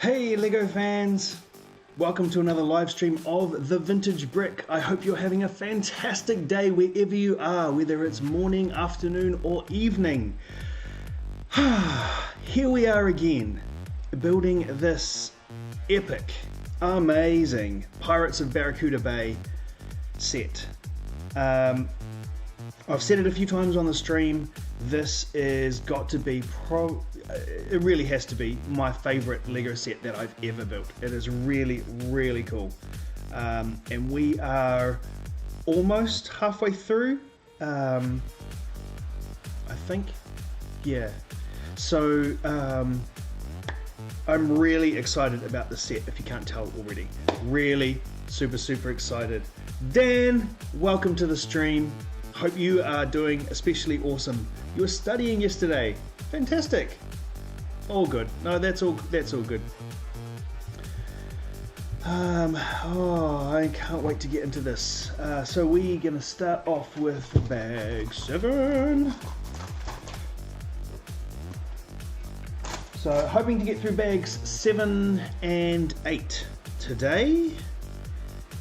Hey Lego fans! Welcome to another live stream of The Vintage Brick. I hope you're having a fantastic day wherever you are, whether it's morning, afternoon or evening. Here we are again, building this epic, amazing Pirates of Barracuda Bay set. I've said it a few times on the stream, this is got to be it really has to be my favorite Lego set that I've ever built. It is really, really cool. And we are almost halfway through, I think. Yeah. So I'm really excited about the set, if you can't tell already. Really super excited. Dan, welcome to the stream. Hope you are doing especially awesome. You were studying yesterday. Fantastic. All good. No, that's all good. I can't wait to get into this. So we're gonna start off with bag 7. So hoping to get through bags 7 and 8 today.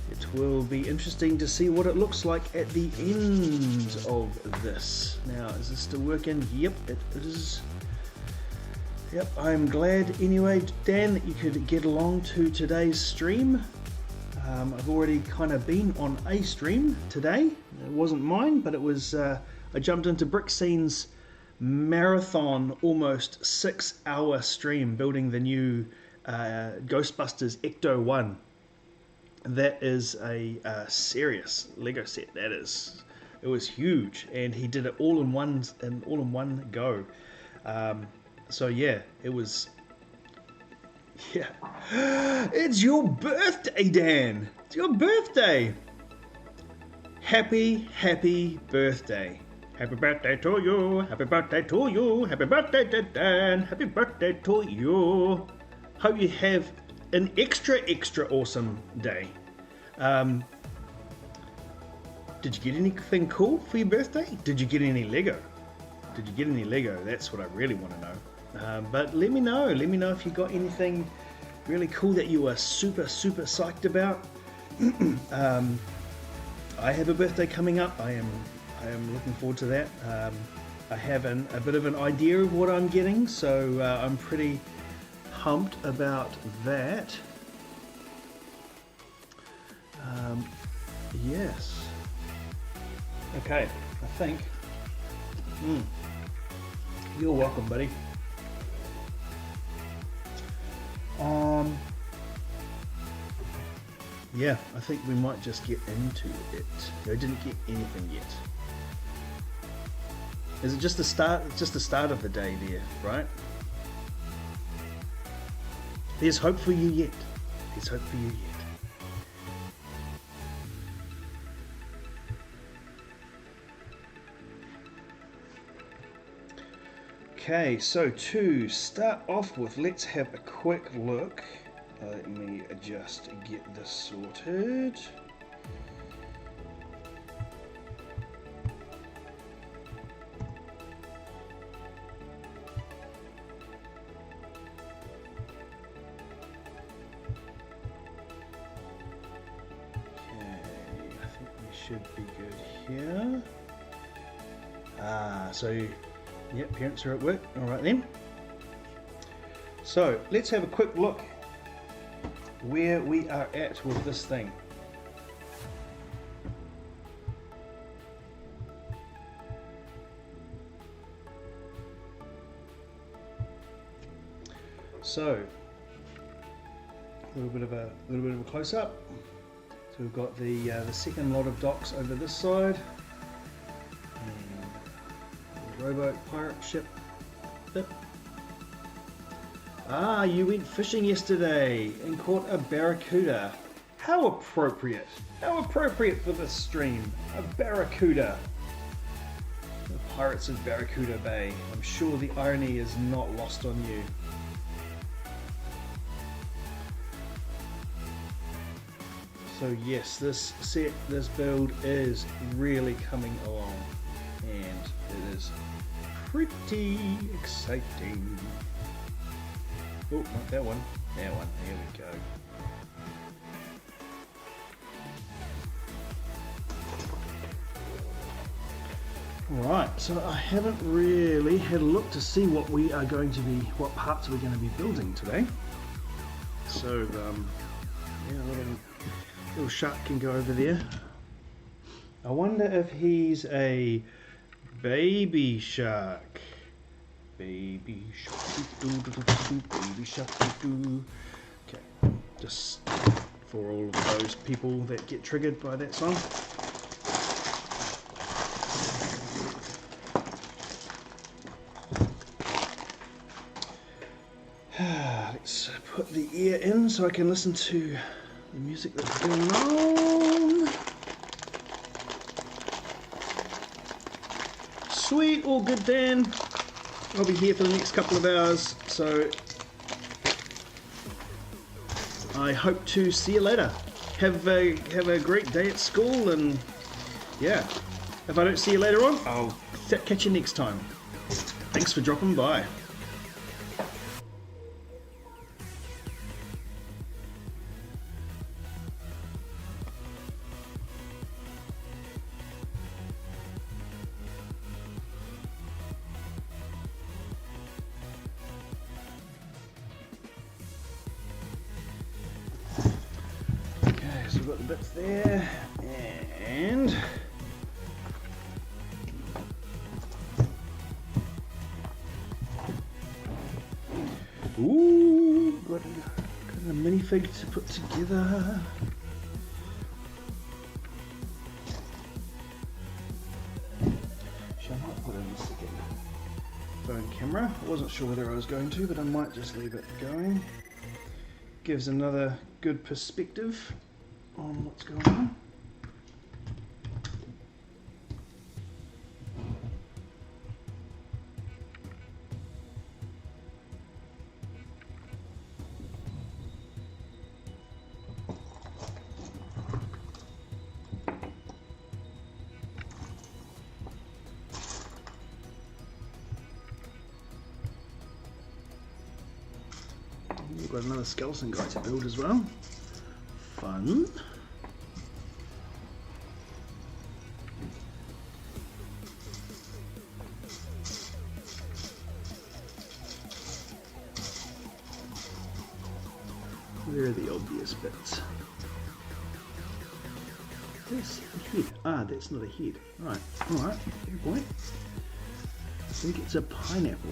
It will be interesting to see what it looks like at the end of this. Now, is this still working? Yep, it is. Yep, I'm glad anyway, Dan, that you could get along to today's stream. I've already kind of been on a stream today. It wasn't mine, but it was, I jumped into Brick Scene's marathon, almost 6-hour stream building the new Ghostbusters Ecto 1. That is a serious Lego set. That is, it was huge, and he did it all in one go. So yeah, it was. Yeah, it's your birthday, Dan. It's your birthday. Happy birthday. Happy birthday to you. Happy birthday to you. Happy birthday to Dan. Happy birthday to you. Hope you have an extra awesome day. Did you get anything cool for your birthday? Did you get any Lego? That's what I really want to know. But let me know if you got anything really cool that you are super psyched about. I have a birthday coming up. I am looking forward to that. I have a bit of an idea of what I'm getting, so I'm pretty pumped about that. Yes. Okay, I think. You're welcome, buddy. Yeah, I think we might just get into it. I didn't get anything yet. Is it just the start? It's just the start of the day there, right? There's hope for you yet. There's hope for you yet. Okay, so to start off with, let's have a quick look. Let me just get this sorted. Should be good here. Yep, parents are at work. Alright then. So let's have a quick look where we are at with this thing. So a little bit of a close up. So we've got the second lot of docks over this side, and the rowboat pirate ship. Yep. Ah, you went fishing yesterday and caught a barracuda. How appropriate! How appropriate for this stream. A barracuda. The Pirates of Barracuda Bay. I'm sure the irony is not lost on you. So yes, this set, this build is really coming along, and it is pretty exciting. Oh, not that one. That one, there we go. Right, so I haven't really had a look to see what parts we're going to be building today. So, yeah, little shark can go over there. I wonder if he's a baby shark. Baby shark, baby shark, okay, just for all of those people that get triggered by that song. Let's put the ear in so I can listen to the music that's going on. Sweet, all good, Dan. I'll be here for the next couple of hours, so I hope to see you later. Have a great day at school, and yeah, if I don't see you later on, I'll catch you next time. Thanks for dropping by. So we've got the bits there, and ooh, got a minifig to put together. Shall I put in a second phone camera? I wasn't sure whether I was going to, but I might just leave it going. Gives another good perspective on what's going on. We've got another skeleton guy to build as well. Fun. Where are the obvious bits? This head. Ah, that's not a head. Right. Alright. Fair point. I think it's a pineapple.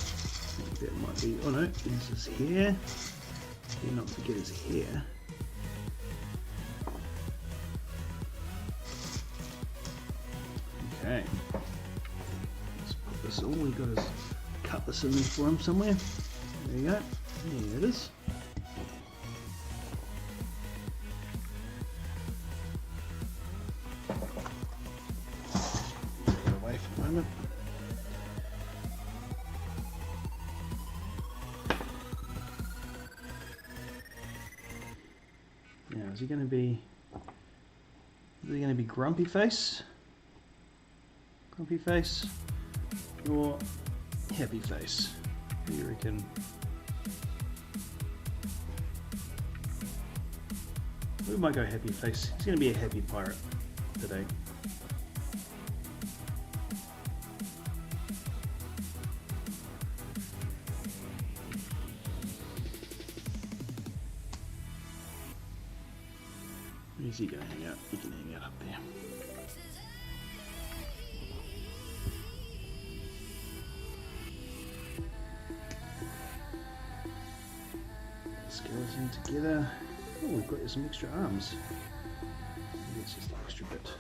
I think that might be. Oh no, there's his hair. Do not forget his hair. Okay. All we've got is cut this in there for him somewhere. There you go. There it is. Get it away for a moment. Now, is he going to be grumpy face? Grumpy face? Or happy face? What do you reckon? We might go happy face. He's going to be a happy pirate today. Where's he going to hang out? He can hang out up there. Skeleton together. Oh, we've got some extra arms. Maybe it's just an extra bit.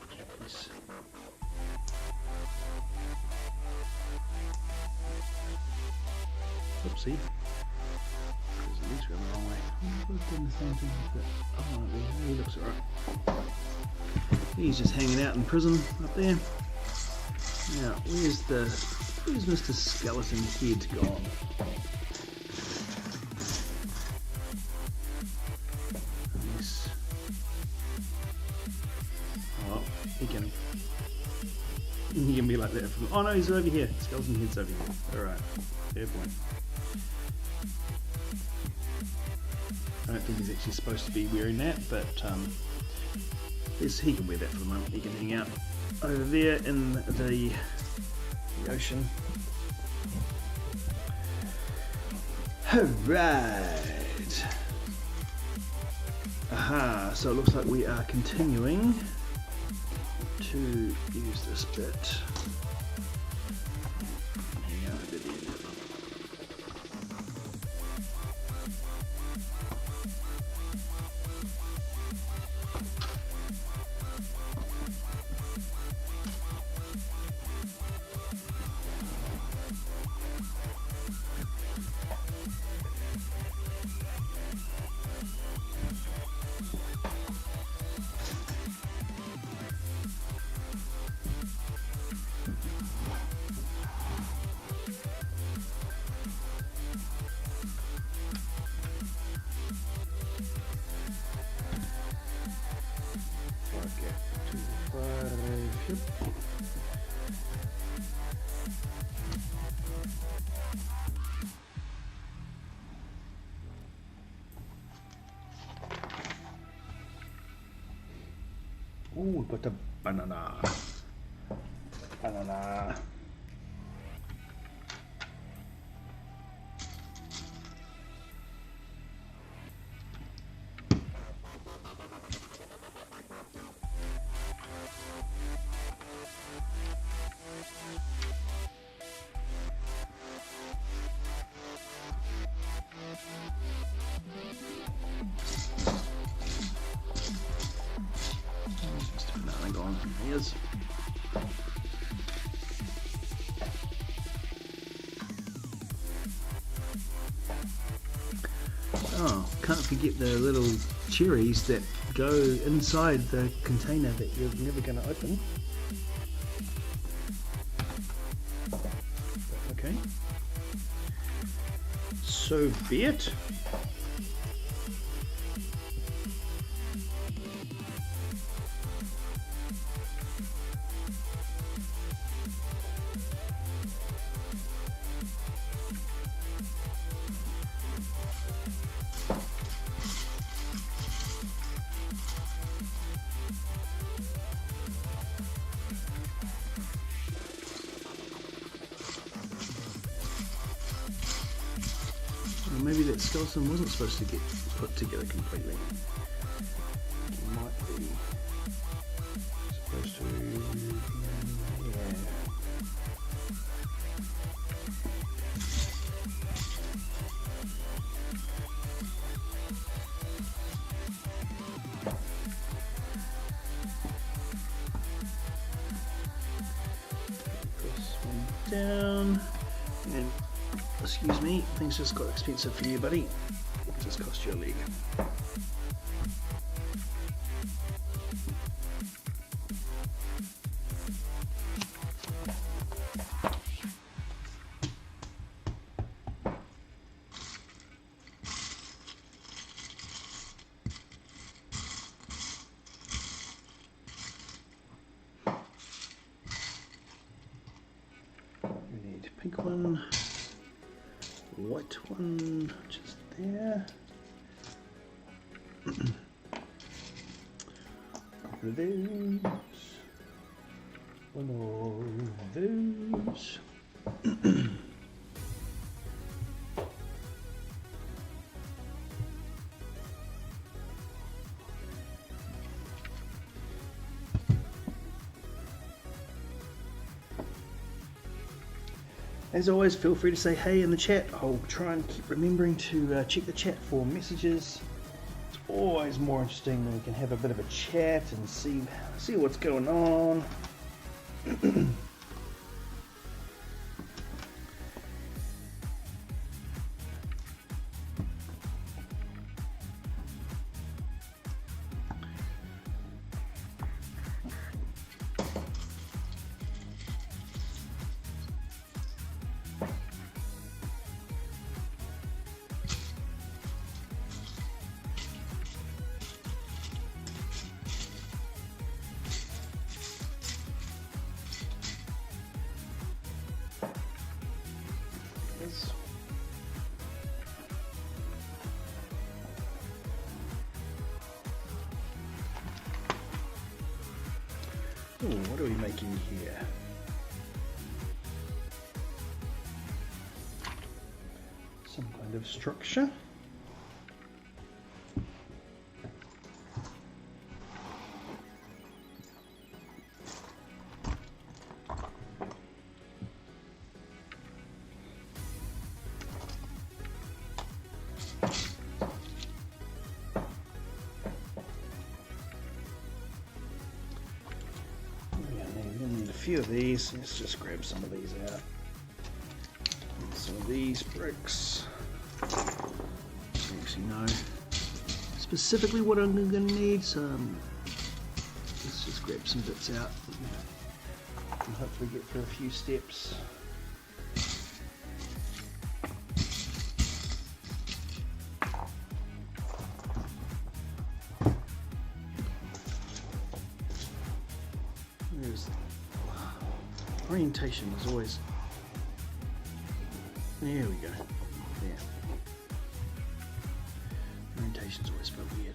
Extra piece. Oopsie. There's an legs going the wrong way. I've done the same thing with that. Oh, there. He looks alright. He's just hanging out in prison up there. Now, where's Mr. Skeleton Head gone? he can be like that. Oh no, he's over here. Skeleton head's over here. Alright, fair point. I don't think he's actually supposed to be wearing that, but he can wear that for the moment. He can hang out over there in the ocean. Alright. Aha, so it looks like we are continuing to use this bit. Hang out over there. Oh, we got a banana. Banana. Here's oh, can't forget the little cherries that go inside the container that you're never going to open. Okay, so be it. Maybe that skeleton wasn't supposed to get put together completely. It might be supposed to, yeah. This one down, and excuse me, things just got expensive for you, buddy. It just cost you a leg. We need a pink one. White one just there. Those. One of those. As always, feel free to say hey in the chat. I'll try and keep remembering to check the chat for messages. It's always more interesting when we can have a bit of a chat and see what's going on. these. Oh, what are we making here? Some kind of structure. A few of these. Let's just grab some of these out. And some of these bricks. Actually, no. Specifically, what I'm going to need. Let's just grab some bits out and hopefully get through a few steps. Orientation is always, there we go, there. Orientation's always felt weird.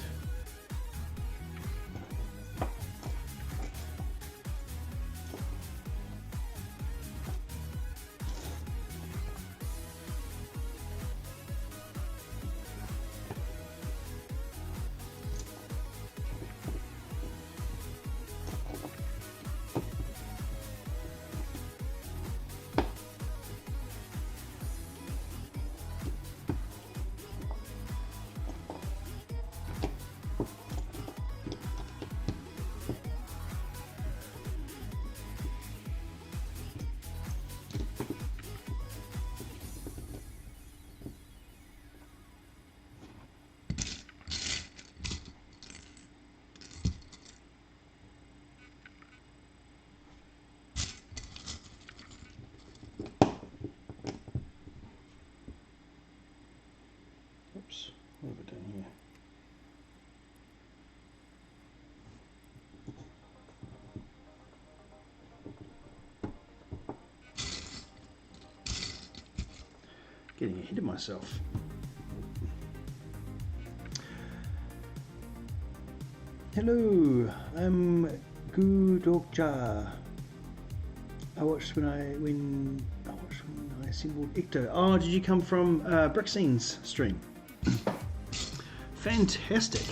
Oops, what have I done here? Getting ahead of myself. Hello, I'm Gudokja. I watched when I assembled Ecto. Oh, did you come from Brickscene's stream? Fantastic.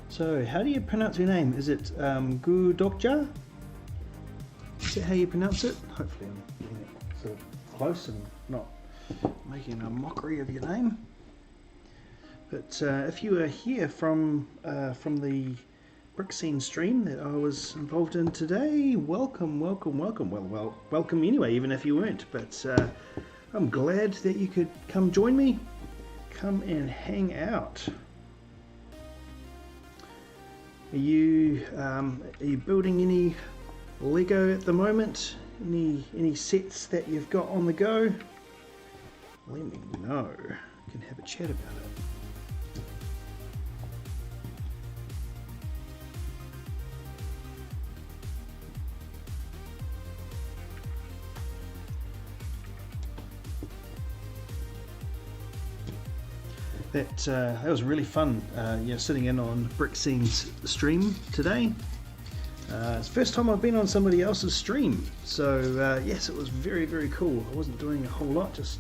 So, how do you pronounce your name? Is it Gudokja? Is that how you pronounce it? Hopefully I'm getting it sort of close and not making a mockery of your name. But if you are here from the Brickscene stream that I was involved in today, welcome, welcome, welcome. Well, welcome anyway, even if you weren't. But I'm glad that you could come join me. Come and hang out. Are you building any Lego at the moment? Any sets that you've got on the go? Let me know. We can have a chat about it. That was really fun, sitting in on Brickscene's stream today. It's the first time I've been on somebody else's stream, so yes, it was very, very cool. I wasn't doing a whole lot, just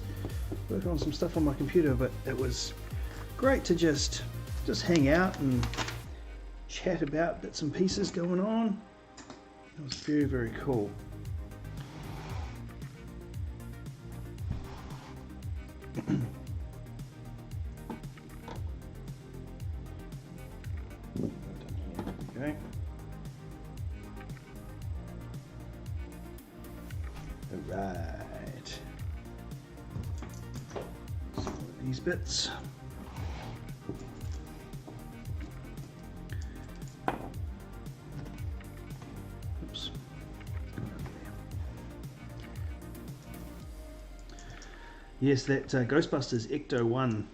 working on some stuff on my computer, but it was great to just hang out and chat about bits and pieces going on. It was very, very cool. Okay. Alright. So these bits. Oops. Yes, that Ghostbusters Ecto 1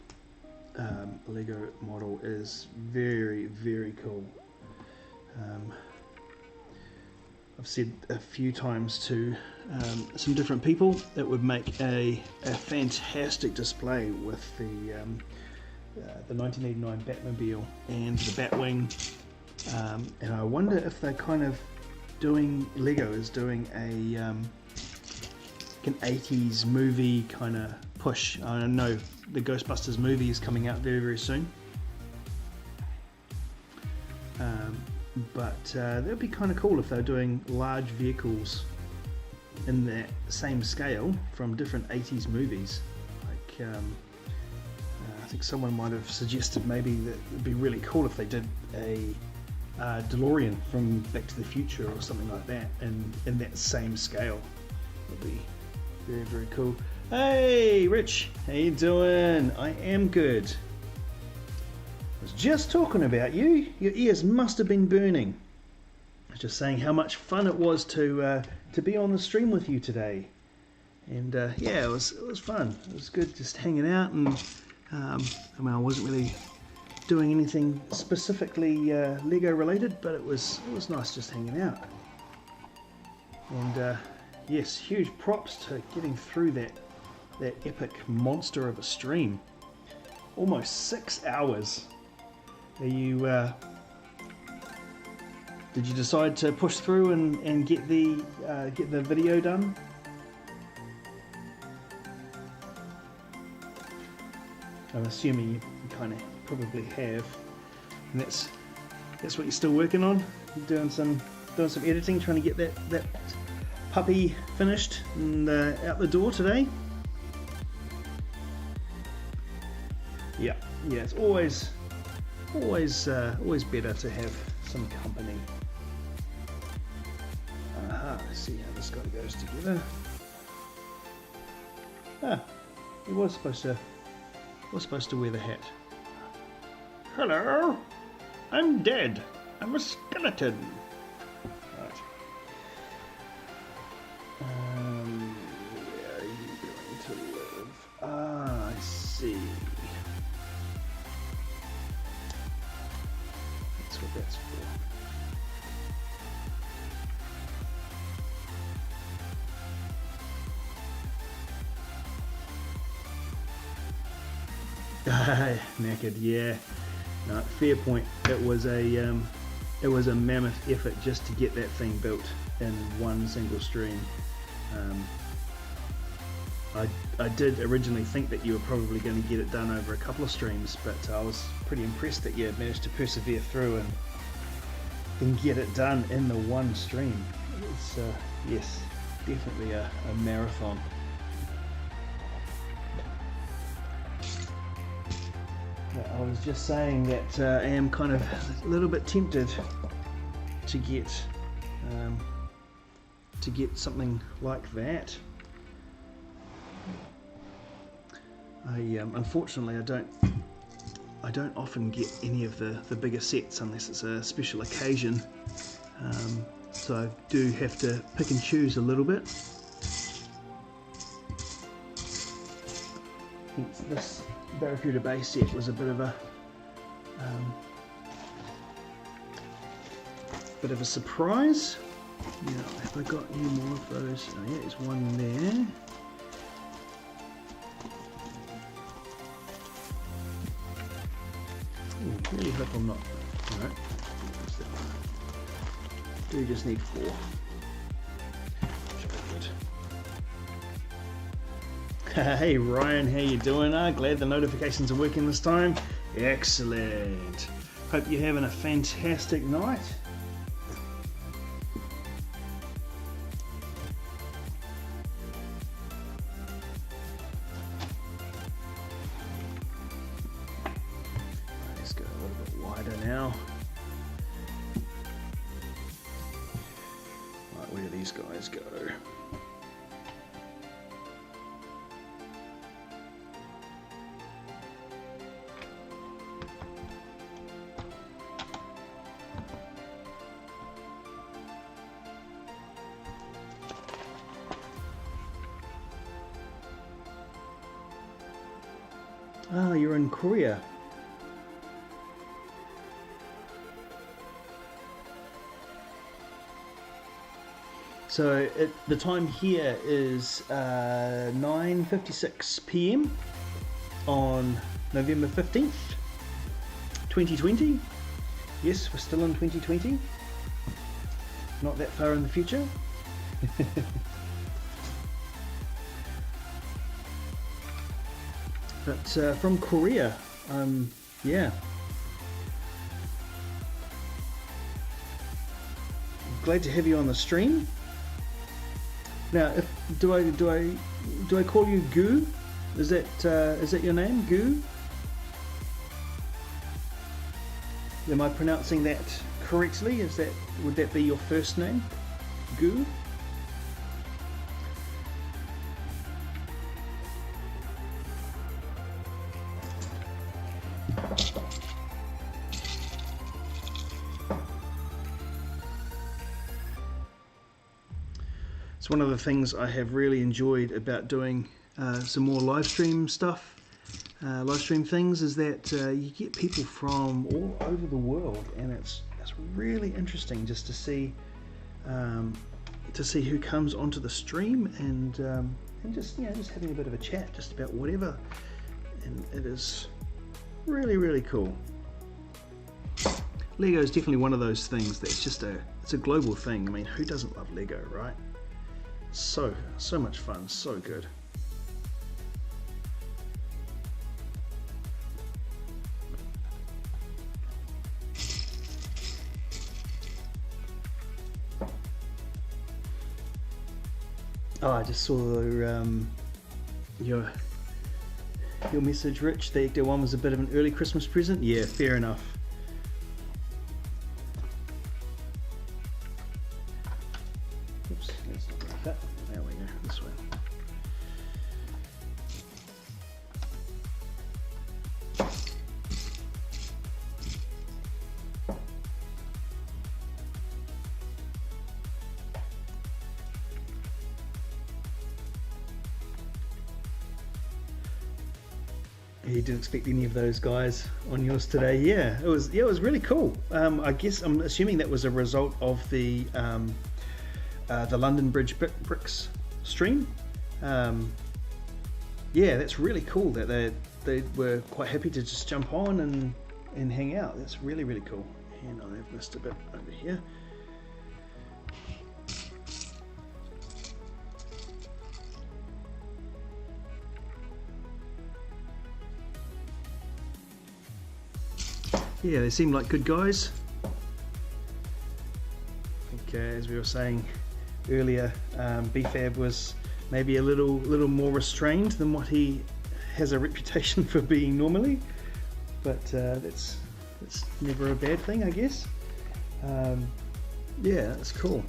Lego model is very, very cool. I've said a few times to some different people that would make a fantastic display with the 1989 Batmobile and the Batwing, and I wonder if they're kind of Lego is doing an 80s movie kind of push. I know the Ghostbusters movie is coming out very, very soon. But that would be kind of cool if they're doing large vehicles in that same scale from different 80s movies. Like, I think someone might have suggested maybe that it would be really cool if they did a DeLorean from Back to the Future or something like that in that same scale. It would be very, very cool. Hey Rich, how you doing? I am good. I was just talking about you. Your ears must have been burning. I was just saying how much fun it was to be on the stream with you today, and yeah, it was fun. It was good just hanging out, and I mean, I wasn't really doing anything specifically Lego related, but it was nice just hanging out. And yes, huge props to getting through that epic monster of a stream. Almost 6 hours. Are you? Did you decide to push through and get the video done? I'm assuming you kind of probably have, and that's what you're still working on. You're doing some editing, trying to get that puppy finished and out the door today. Yeah, it's always better to have some company. Let's see how this guy goes together. He was supposed to wear the hat. Hello, I'm dead. I'm a skeleton. Right. Where are you going to live? I see. That's what that's for. Knackered, yeah. No, fair point. It was a mammoth effort just to get that thing built in one single stream. I did originally think that you were probably going to get it done over a couple of streams, but I was pretty impressed that you managed to persevere through and get it done in the one stream. It's yes, definitely a marathon. I was just saying that I am kind of a little bit tempted to get something like that. Unfortunately I don't often get any of the bigger sets unless it's a special occasion, so I do have to pick and choose a little bit. This Barracuda Bay set was a bit of a surprise. Now, have I got any more of those? Oh yeah, there's one there. Ooh, really hope I'm not. Alright. We just need 4. Hey Ryan, how you doing? Glad the notifications are working this time. Excellent. Hope you're having a fantastic night. Let's go a little bit wider now. Right, where do these guys go? Ah, you're in Korea. So the time here is 9:56 p.m. on November 15th, 2020. Yes, we're still in 2020. Not that far in the future. But from Korea, yeah. Glad to have you on the stream. Now, do I call you Goo? Is that your name, Goo? Am I pronouncing that correctly? Would that be your first name, Goo? It's one of the things I have really enjoyed about doing some more live stream stuff, live stream things, is that you get people from all over the world, and it's really interesting just to see who comes onto the stream, and just having a bit of a chat just about whatever, and it is really cool. Lego is definitely one of those things that's just it's a global thing. I mean, who doesn't love Lego, right? So much fun, so good. Oh, I just saw your message, Rich. The Ecto 1 was a bit of an early Christmas present. Yeah, fair enough. Oops, that's not like that. There we go, this way. You didn't expect any of those guys on yours today. Yeah, it was really cool. I guess I'm assuming that was a result of the London Bridge Bricks stream. Yeah, that's really cool that they were quite happy to just jump on and hang out. That's really cool. And I've missed a bit over here. Yeah, they seem like good guys. I think, as we were saying earlier, BFAB was maybe a little more restrained than what he has a reputation for being normally, but that's never a bad thing, I guess. Yeah, that's cool.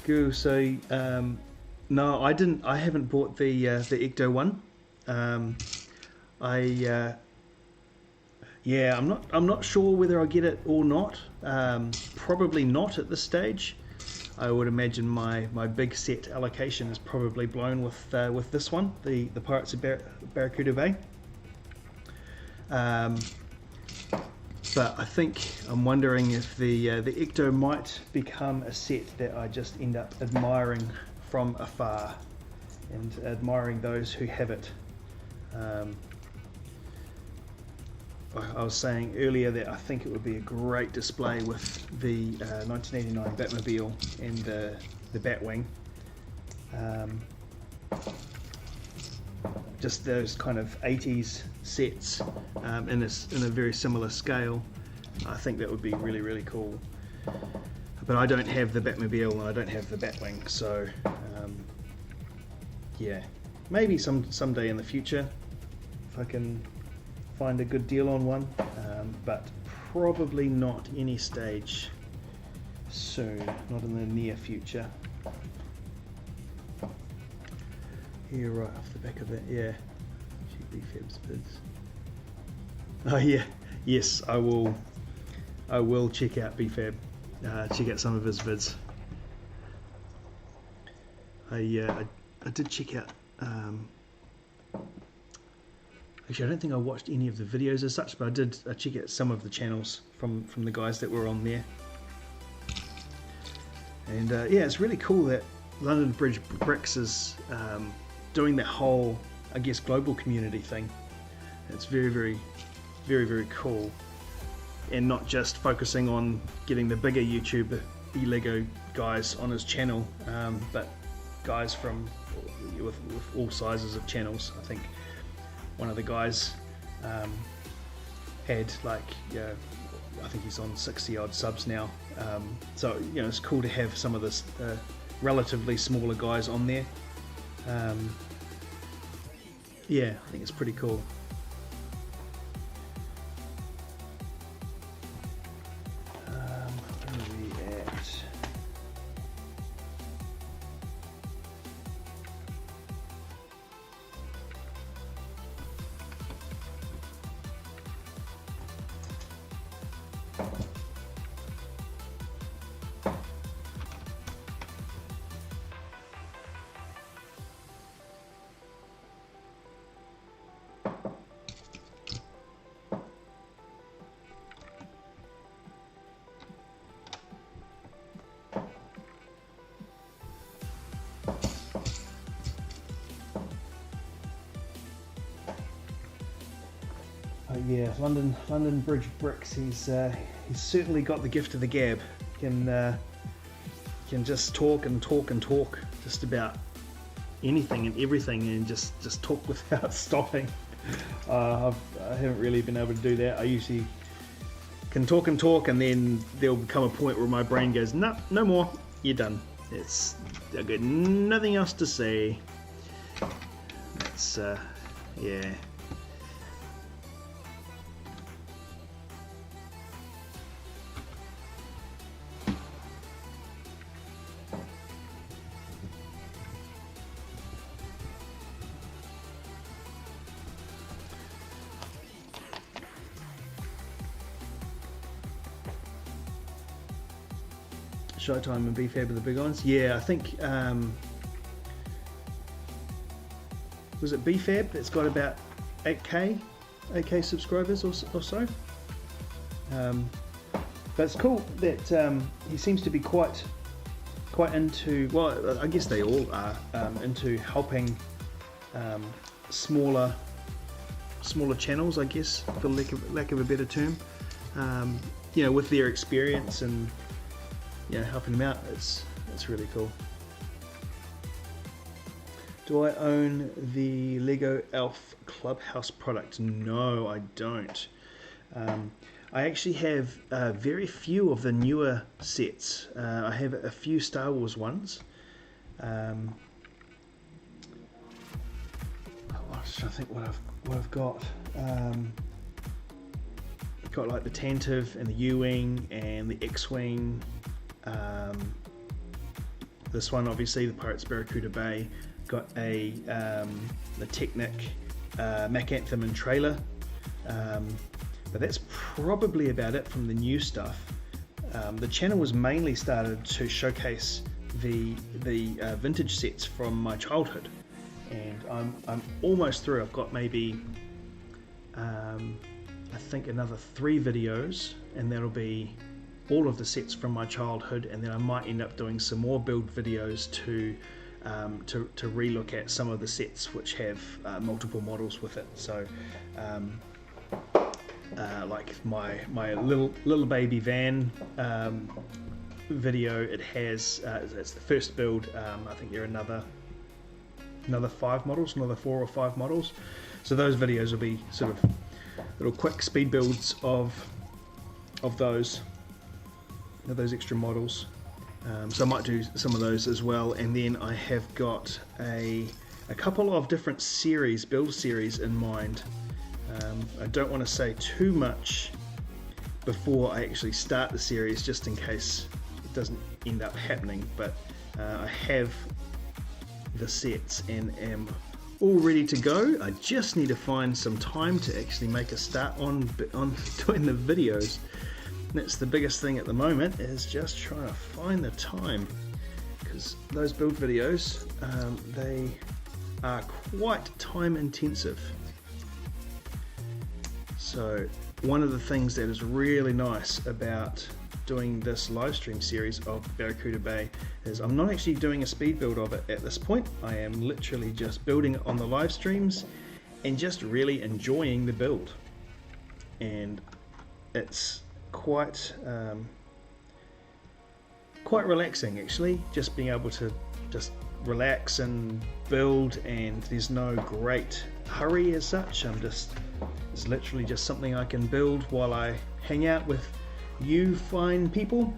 Goo, so no, I haven't bought the Ecto 1. Yeah, I'm not sure whether I'll get it or not. Probably not at this stage. I would imagine my big set allocation is probably blown with this one, the Pirates of Barracuda Bay. But I think I'm wondering if the Ecto might become a set that I just end up admiring from afar and admiring those who have it. I was saying earlier that I think it would be a great display with the 1989 Batmobile and the Batwing. Just those kind of 80s sets in a very similar scale. I think that would be really cool. But I don't have the Batmobile and I don't have the Batwing, so yeah, maybe someday in the future if I can find a good deal on one, but probably not any stage soon, not in the near future. Here, right off the back of that, yeah. BFAB's vids. Oh yeah, yes, I will check out BFAB, check out some of his vids. I did check out Actually, I don't think I watched any of the videos as such, but I did check out some of the channels from the guys that were on there. And yeah, it's really cool that London Bridge Bricks is doing that whole, I guess, global community thing. It's very, very, very, very cool. And not just focusing on getting the bigger YouTube eLego guys on his channel, but guys from with all sizes of channels. I think one of the guys had like, I think he's on 60 odd subs now. So you know, it's cool to have some of this relatively smaller guys on there. Yeah, I think it's pretty cool. Where are we at? Yeah, London Bridge Bricks. He's certainly got the gift of the gab. Can just talk and talk and talk just about anything and everything, and just talk without stopping. I haven't really been able to do that. I usually can talk and talk, and then there'll come a point where my brain goes, no, no more. You're done. I've got nothing else to say. That's yeah. Showtime and BFAB are the big ones. Yeah, I think was it BFAB that's got about 8k subscribers or so. But it's cool that he seems to be quite into, well, I guess they all are into helping smaller channels, I guess, for lack of a better term. You know, with their experience and, you know, helping them out. It's really cool. Do I own the Lego Elf Clubhouse product? No, I don't. I actually have very few of the newer sets. I have a few Star Wars ones. I'm trying to think what I've got. Got like the Tantive and the U-wing and the X-wing. This one, obviously, the Pirates of Barracuda Bay. Got the Technic Mac Anthem and trailer. But that's probably about it from the new stuff. The channel was mainly started to showcase the vintage sets from my childhood, and I'm almost through. I've got maybe I think another 3 videos, and that'll be all of the sets from my childhood, and then I might end up doing some more build videos to relook at some of the sets which have multiple models with it. So like my little baby van video, it has it's the first build. I think there are another 5 models, another 4 or 5 models. So those videos will be sort of little quick speed builds of those extra models. So I might do some of those as well, and then I have got a couple of different build series in mind. I don't want to say too much before I actually start the series, just in case it doesn't end up happening, but I have the sets and am all ready to go. I just need to find some time to actually make a start on doing the videos. That's the biggest thing at the moment, is just trying to find the time, because those build videos, they are quite time intensive. So one of the things that is really nice about doing this live stream series of Barracuda Bay is I'm not actually doing a speed build of it at this point. I am literally just building it on the live streams and just really enjoying the build. And it's quite relaxing actually, just being able to just relax and build, and there's no great hurry as such. It's literally just something I can build while I hang out with you fine people,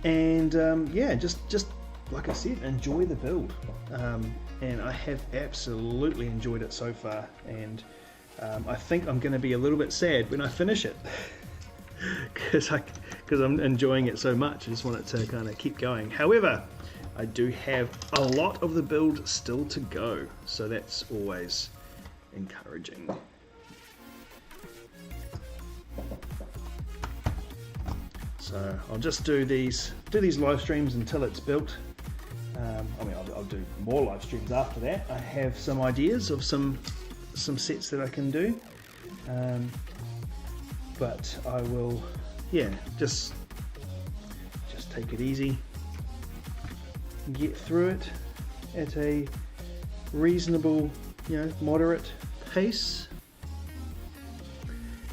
and yeah, just like I said, enjoy the build, and I have absolutely enjoyed it so far, and I think I'm going to be a little bit sad when I finish it because I'm enjoying it so much. I just want it to kind of keep going. However, I do have a lot of the build still to go, so that's always encouraging. So I'll just do these live streams until it's built. I mean, I'll do more live streams after that. I have some ideas of some sets that I can do, but I will, yeah, just take it easy, get through it at a reasonable, moderate pace.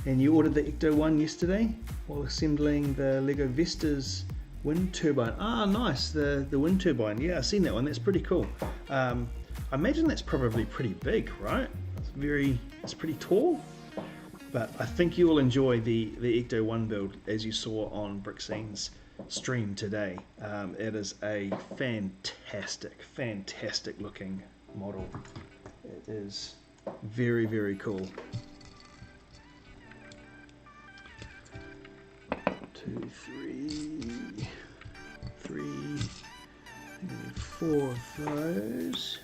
And you ordered the Ecto one yesterday while assembling the Lego Vestas wind turbine. Ah, nice, the wind turbine. Yeah, I've seen that one. That's pretty cool. I imagine that's probably pretty big, right? It's pretty tall. But I think you will enjoy the Ecto one build, as you saw on Brickscene's stream today. It is a fantastic looking model. It is very, very cool. 2, 3, 4 of those,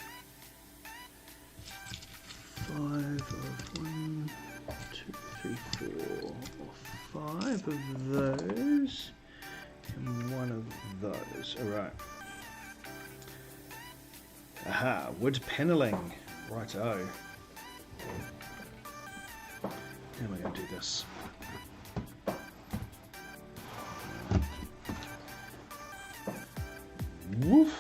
5 of 1, 2, 3, 4, 5 of those, and 1 of those. All right. Aha, wood paneling. Righto. Now we're going to do this. Woof.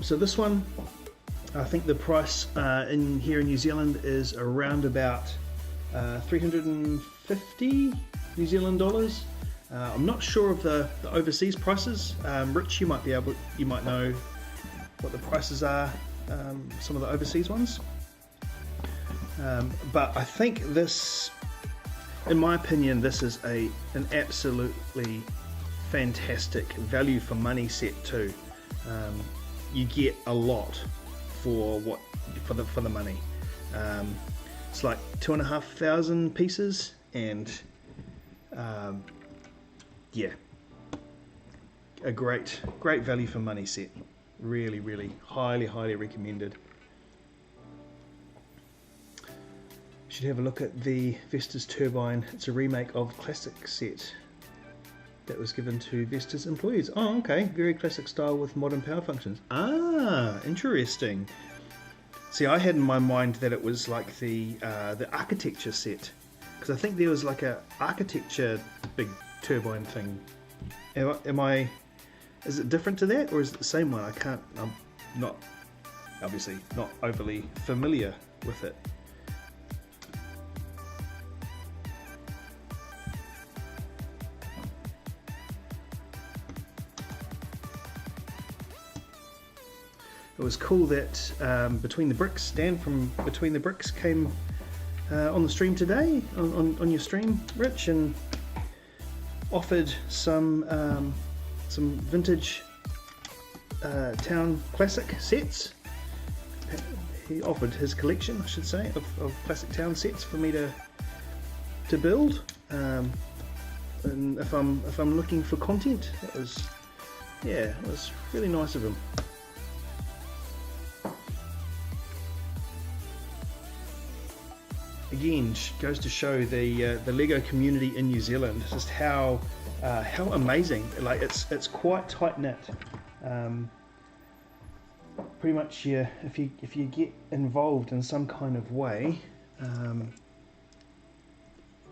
So this one, I think the price here in New Zealand is around about 350 New Zealand dollars. I'm not sure of the overseas prices. Rich, you might know what the prices are, some of the overseas ones. But I think this, in my opinion, this is an absolutely fantastic value for money set too. You get a lot for the money. It's like 2,500 pieces, and yeah, a great value for money set. Really highly recommended. You should have a look at the Vestas turbine. It's a remake of classic set that was given to Vestas employees. Oh, okay, very classic style with modern power functions. Ah, interesting. See, I had in my mind that it was like the architecture set, because I think there was like a architecture big turbine thing. Is it different to that, or is it the same one? I'm not, obviously not overly familiar with it. It was cool that Between the Bricks, Dan from Between the Bricks, came on the stream today, on your stream, Rich, and offered some vintage town classic sets. He offered his collection, I should say, of classic town sets for me to build. And if I'm looking for content, it was really nice of him. again, goes to show the Lego community in New Zealand, just how amazing. Like it's quite tight knit. Pretty much, yeah. If you get involved in some kind of way,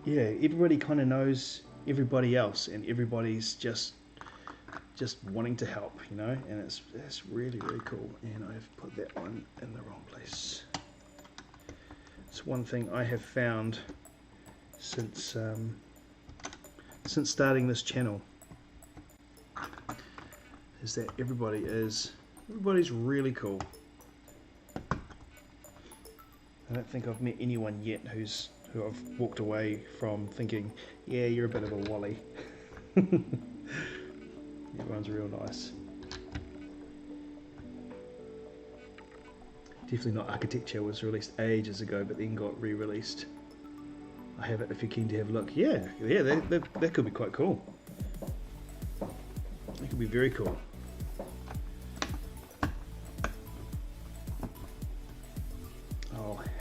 yeah, everybody kind of knows everybody else, and everybody's just wanting to help, you know. And it's really cool. And I've put that one in the wrong place. It's one thing I have found since starting this channel, is that everybody's really cool. I don't think I've met anyone yet who I've walked away from thinking, yeah, you're a bit of a wally. Everyone's real nice. Definitely Not Architecture was released ages ago, but then got re-released. I have it if you're keen to have a look. Yeah, that could be quite cool. That could be very cool.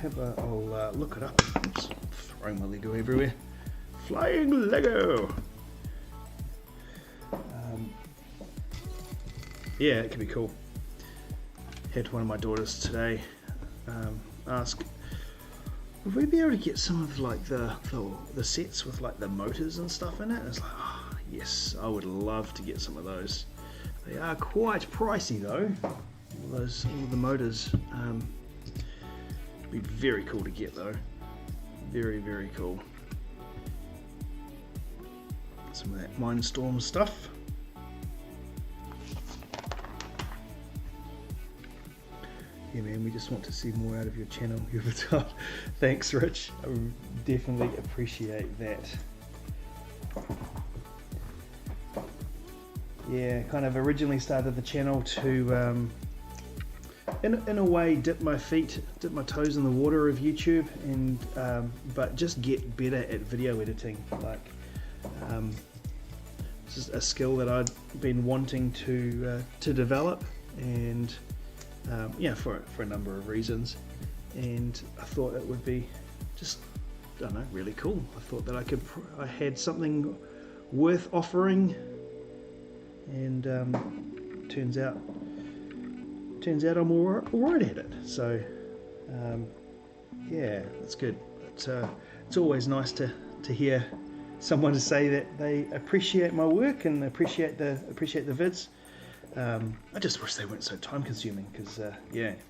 I'll look it up. Oops, throwing my Lego everywhere. Flying Lego. Yeah, it could be cool. Had one of my daughters today ask, would we be able to get some of like the sets with like the motors and stuff in it? And it's like, oh, yes, I would love to get some of those. They are quite pricey though. All the motors. Be very cool to get though. Very cool. Some of that Mindstorm stuff. Yeah man, we just want to see more out of your channel. Thanks Rich, I definitely appreciate that. Yeah, kind of originally started the channel to in a way dip my toes in the water of YouTube, and but just get better at video editing. Like this is a skill that I'd been wanting to develop, and yeah, for a number of reasons, and I thought it would be just, I don't know, really cool. I thought that I had something worth offering, and turns out I'm alright at it. So yeah, that's good. It's always nice to hear someone to say that they appreciate my work and appreciate the vids. I just wish they weren't so time consuming, because yeah, it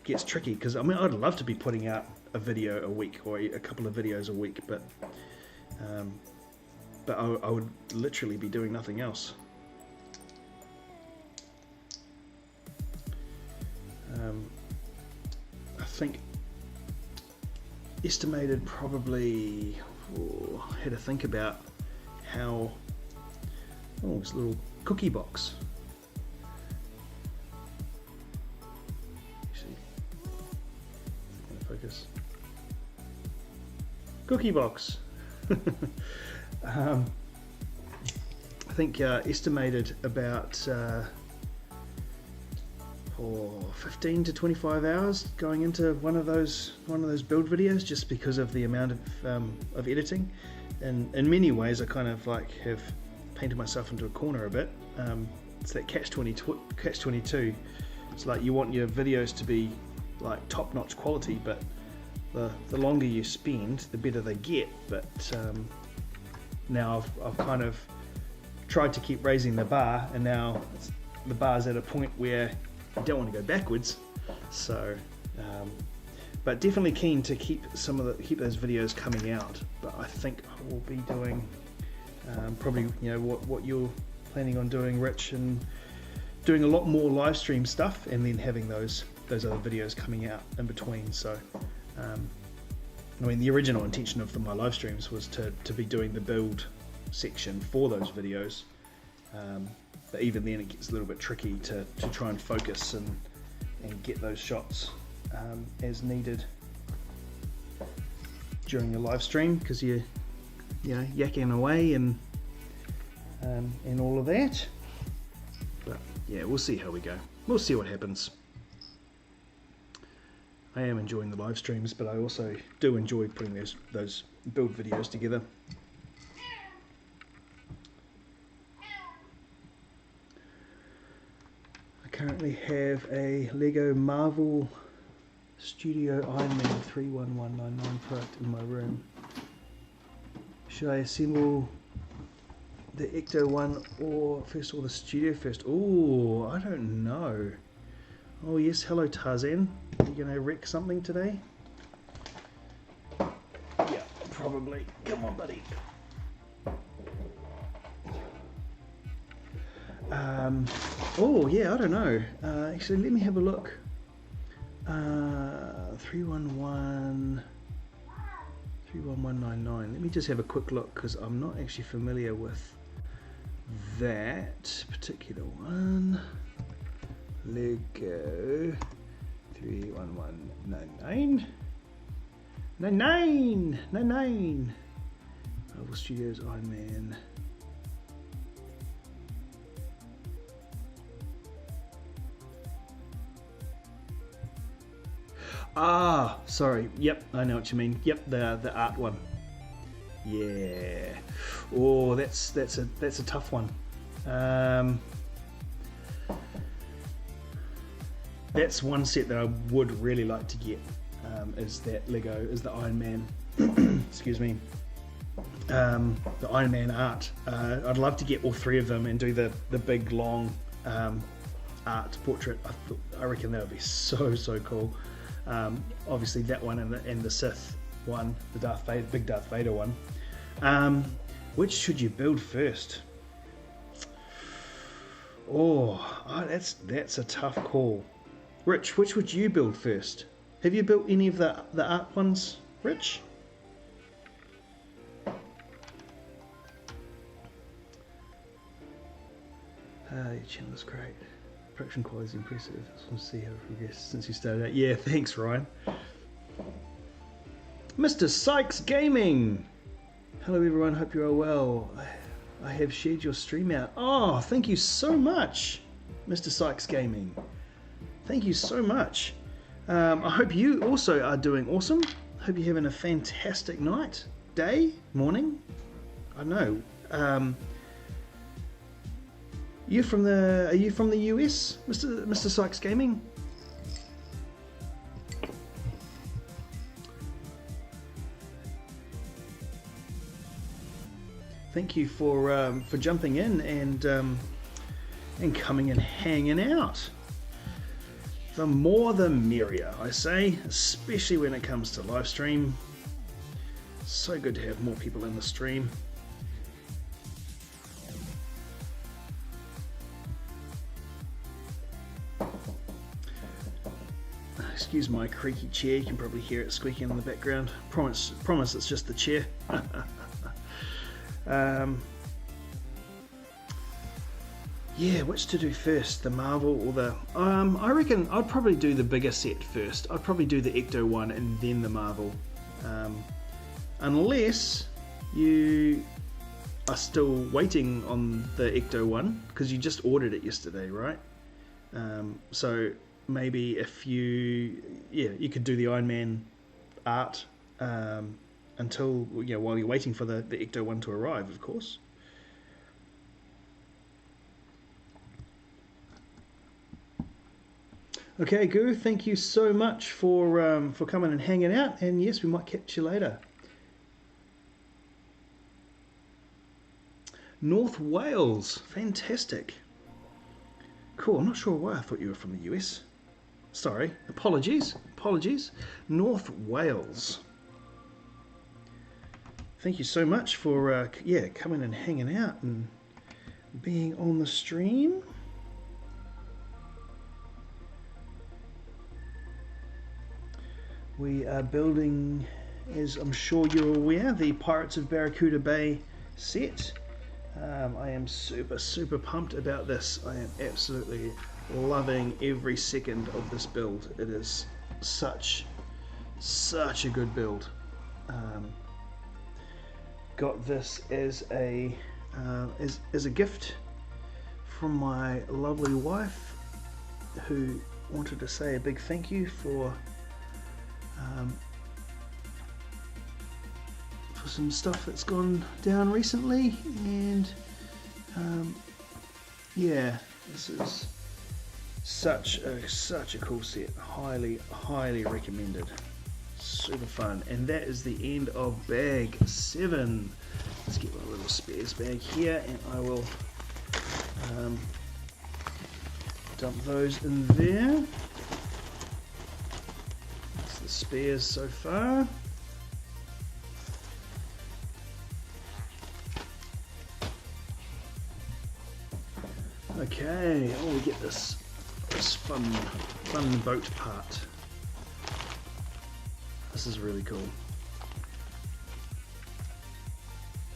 gets tricky. Because I mean, I'd love to be putting out a video a week or a couple of videos a week, but I would literally be doing nothing else. I think estimated probably, had to think about how, this little cookie box. See, focus. Cookie box. I think estimated about 15 to 25 hours going into one of those build videos, just because of the amount of editing. And in many ways I kind of like have painted myself into a corner a bit. It's that catch-22. It's like you want your videos to be like top-notch quality, but the longer you spend, the better they get. But now I've kind of tried to keep raising the bar, and now the bar's at a point where I don't want to go backwards. So but definitely keen to keep those videos coming out. But I think I will be doing probably, you know, what you're planning on doing, Rich, and doing a lot more live stream stuff, and then having those other videos coming out in between. So I mean, the original intention of my live streams was to be doing the build section for those videos, but even then it gets a little bit tricky to try and focus and get those shots as needed during a live stream, because you know, yakking away and all of that. But yeah, we'll see how we go. We'll see what happens. I am enjoying the live streams, but I also do enjoy putting those build videos together. I currently have a Lego Marvel Studio Iron Man 31199 product in my room. Should I assemble the Ecto one or the Studio first? Oh, I don't know. Oh yes, hello Tarzan. Are you gonna wreck something today? Yeah, probably. Come on, buddy. Oh yeah, I don't know. Actually, let me have a look. 31199. Let me just have a quick look because I'm not actually familiar with that particular one. Lego 31199. 99. Marvel Studios Iron Man. Ah, sorry. Yep, I know what you mean. Yep, the art one. Yeah. Oh, that's a tough one. That's one set that I would really like to get. Is the Iron Man. Excuse me. The Iron Man art. I'd love to get all three of them and do the big long art portrait. I reckon that would be so cool. Obviously that one and the Sith one, the big Darth Vader one. Which should you build first? Oh, that's a tough call. Rich, which would you build first? Have you built any of the art ones, Rich? Your channel is great. Production quality is impressive. I just want to see how it progressed since you started out. Yeah, thanks, Ryan. Mr. Sykes Gaming. Hello, everyone. Hope you are well. I have shared your stream out. Oh, thank you so much, Mr. Sykes Gaming. Thank you so much. I hope you also are doing awesome. Hope you're having a fantastic night, day, morning. I don't know. Are you from the US, Mr. Sykes Gaming? Thank you for jumping in and coming and hanging out. The more the merrier, I say, especially when it comes to live stream. So good to have more people in the stream. Excuse my creaky chair, you can probably hear it squeaking in the background. Promise it's just the chair. Yeah, which to do first, the Marvel or the... I reckon I'd probably do the bigger set first. I'd probably do the Ecto one and then the Marvel. Unless you are still waiting on the Ecto one, because you just ordered it yesterday, right? So maybe if you could do the Iron Man art until, while you're waiting for the Ecto one to arrive, of course. Okay, Guru, thank you so much for coming and hanging out, and yes, we might catch you later. North Wales, fantastic. Cool, I'm not sure why I thought you were from the US. Sorry, apologies. North Wales. Thank you so much for coming and hanging out and being on the stream. We are building, as I'm sure you're aware, the Pirates of Barracuda Bay set. I am super pumped about this. I am absolutely loving every second of this build. It is such a good build. Got this as a gift from my lovely wife, who wanted to say a big thank you for for some stuff that's gone down recently, and yeah, this is such a cool set. Highly recommended. Super fun. And that is the end of bag 7. Let's get my little spares bag here, and I will dump those in there. That's the spares so far. Okay, we get this fun boat part. This is really cool.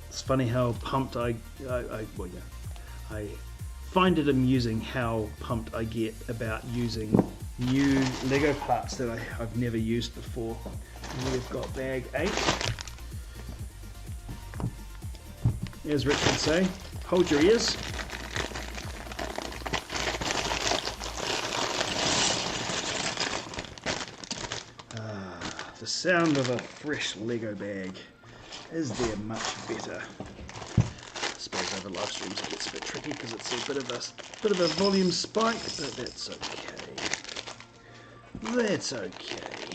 It's funny how pumped I find it amusing how pumped I get about using new Lego parts that I've never used before. And we've got bag 8. As Rich would say, hold your ears. The sound of a fresh Lego bag. Is there much better? I suppose over live streams it gets a bit tricky because it's a bit of a volume spike, but that's okay. That's okay.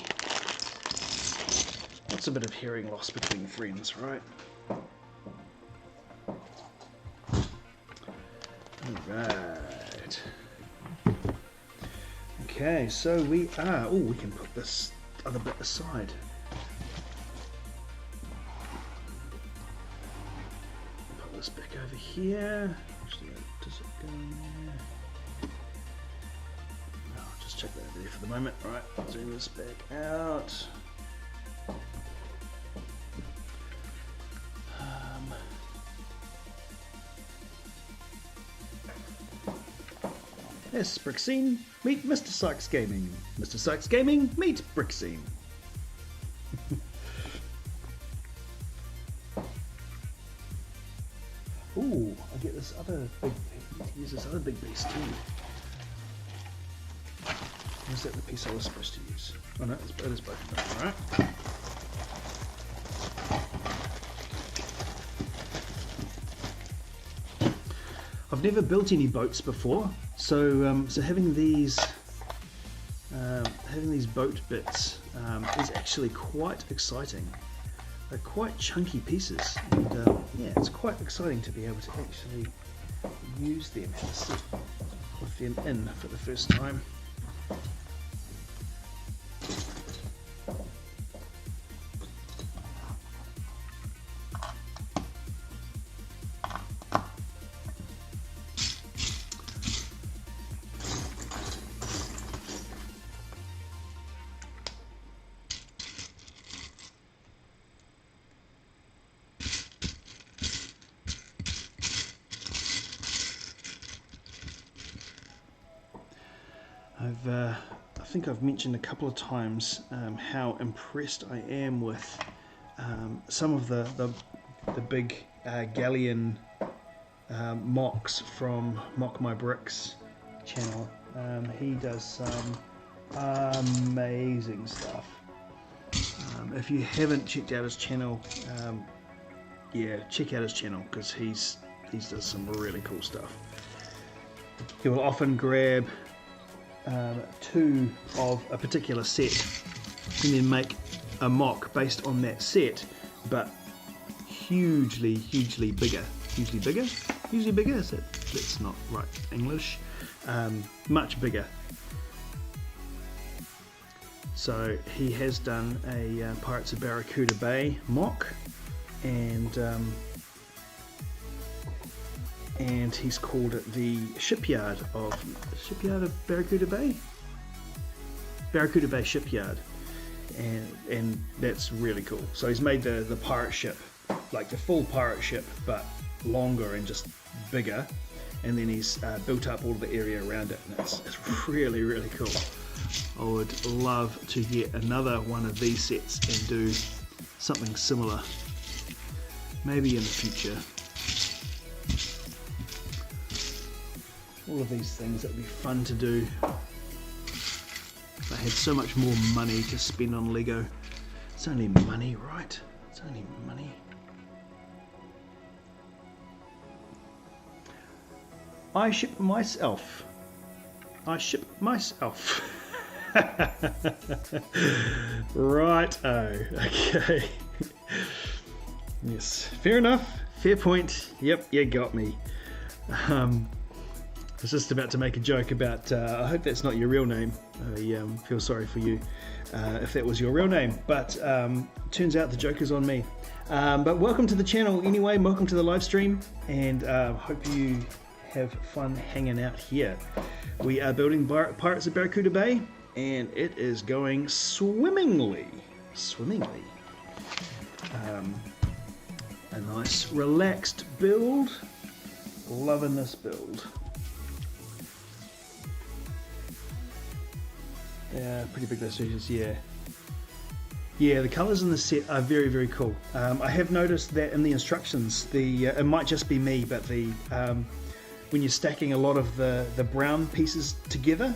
What's a bit of hearing loss between friends, right? Alright. Okay, so we are... Oh, we can put this other bit aside. Put this back over here. Actually, does it go in there? No, I'll just check that over there for the moment. Right, zoom this back out. Yes, Brickscene, meet Mr. Sykes Gaming. Mr. Sykes Gaming, meet Brickscene. Ooh, I get this other big, use this other big piece too. Or is that the piece I was supposed to use? Oh no, it is both of them, alright. I've never built any boats before, so having these boat bits is actually quite exciting. They're quite chunky pieces, and yeah, it's quite exciting to be able to actually use them and sit with them in for the first time. I think I've mentioned a couple of times how impressed I am with some of the big galleon mocks from Mock My Bricks channel. He does some amazing stuff. If you haven't checked out his channel, yeah, check out his channel because he does some really cool stuff. He will often grab 2 of a particular set and then make a mock based on that set, but hugely bigger. Usually bigger? That's not right English. Much bigger. So he has done a Pirates of Barracuda Bay mock, and he's called it the Shipyard of Barracuda Bay? Barracuda Bay Shipyard, and that's really cool. So he's made the pirate ship, like the full pirate ship, but longer and just bigger, and then he's built up all of the area around it, and it's really cool. I would love to get another one of these sets and do something similar, maybe in the future. All of these things that would be fun to do. I had so much more money to spend on Lego. It's only money, right? It's only money. I ship myself. I ship myself. Right-o. Okay. Yes, fair enough. Fair point. Yep, you got me. I was just about to make a joke about, I hope that's not your real name. I feel sorry for you if that was your real name. But turns out the joke is on me. But welcome to the channel anyway. Welcome to the live stream. And hope you have fun hanging out here. We are building Pirates of Barracuda Bay. And it is going swimmingly. Swimmingly. A nice relaxed build. Loving this build. Yeah, pretty big those features, yeah. Yeah, the colours in the set are very, very cool. I have noticed that in the instructions, it might just be me, but when you're stacking a lot of the brown pieces together,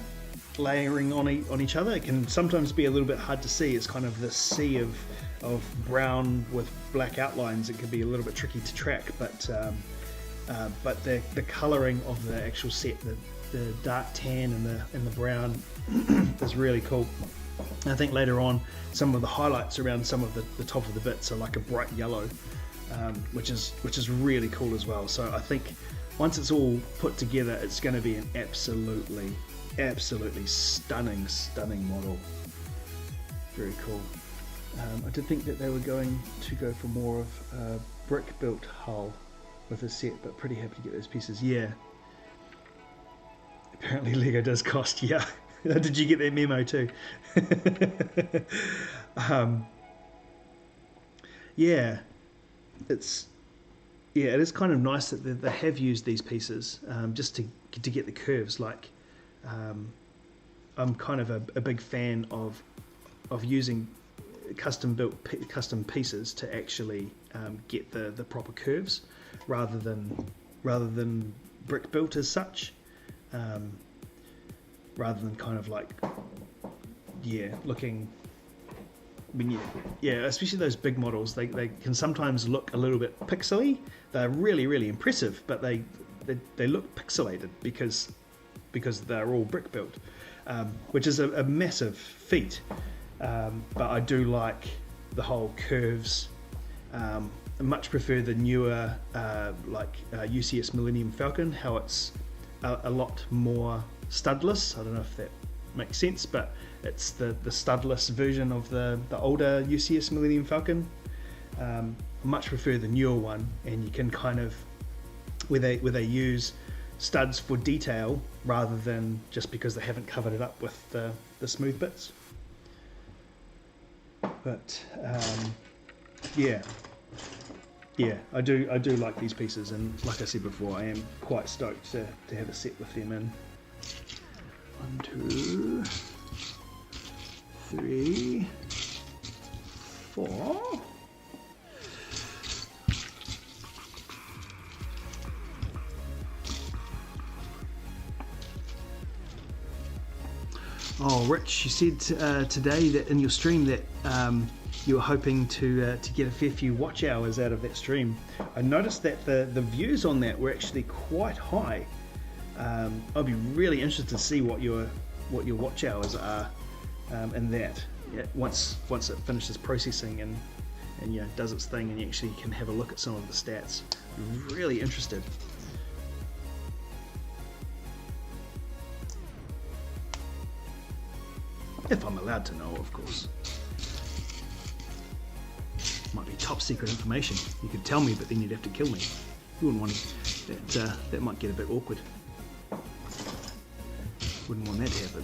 layering on each other, it can sometimes be a little bit hard to see. It's kind of this sea of brown with black outlines. It can be a little bit tricky to track, but the colouring of the actual set, the dark tan and the brown is really cool. And I think later on some of the highlights around some of the top of the bits are like a bright yellow, which is really cool as well. So I think once it's all put together, it's going to be an absolutely stunning model. Very cool. I did think that they were going to go for more of a brick built hull with a set, but pretty happy to get those pieces. Yeah, apparently Lego does cost. Yeah. Did you get that memo too? Yeah, it is kind of nice that they have used these pieces just to get the curves. Like, I'm kind of a big fan of using custom pieces to actually get the proper curves rather than brick built as such. Rather than kind of like, looking when especially those big models, they can sometimes look a little bit pixely. They're really impressive, but they look pixelated because they're all brick built, which is a massive feat. But I do like the whole curves. I much prefer the newer UCS Millennium Falcon, how it's a lot more studless. I don't know if that makes sense, but it's the studless version of the older UCS Millennium Falcon. Much prefer the newer one, and you can kind of where they use studs for detail rather than just because they haven't covered it up with the smooth bits. But yeah, I do like these pieces, and like I said before, I am quite stoked to have a set with them in. 1, 2, 3, 4. Oh, Rich, you said today that in your stream that you were hoping to get a fair few watch hours out of that stream. I noticed that the views on that were actually quite high. I'd be really interested to see what your watch hours are in that. Yeah, once it finishes processing and does its thing, and you actually can have a look at some of the stats. I'm really interested. If I'm allowed to know, of course. Might be top secret information. You could tell me, but then you'd have to kill me. You wouldn't want that. That might get a bit awkward. Wouldn't want that to happen.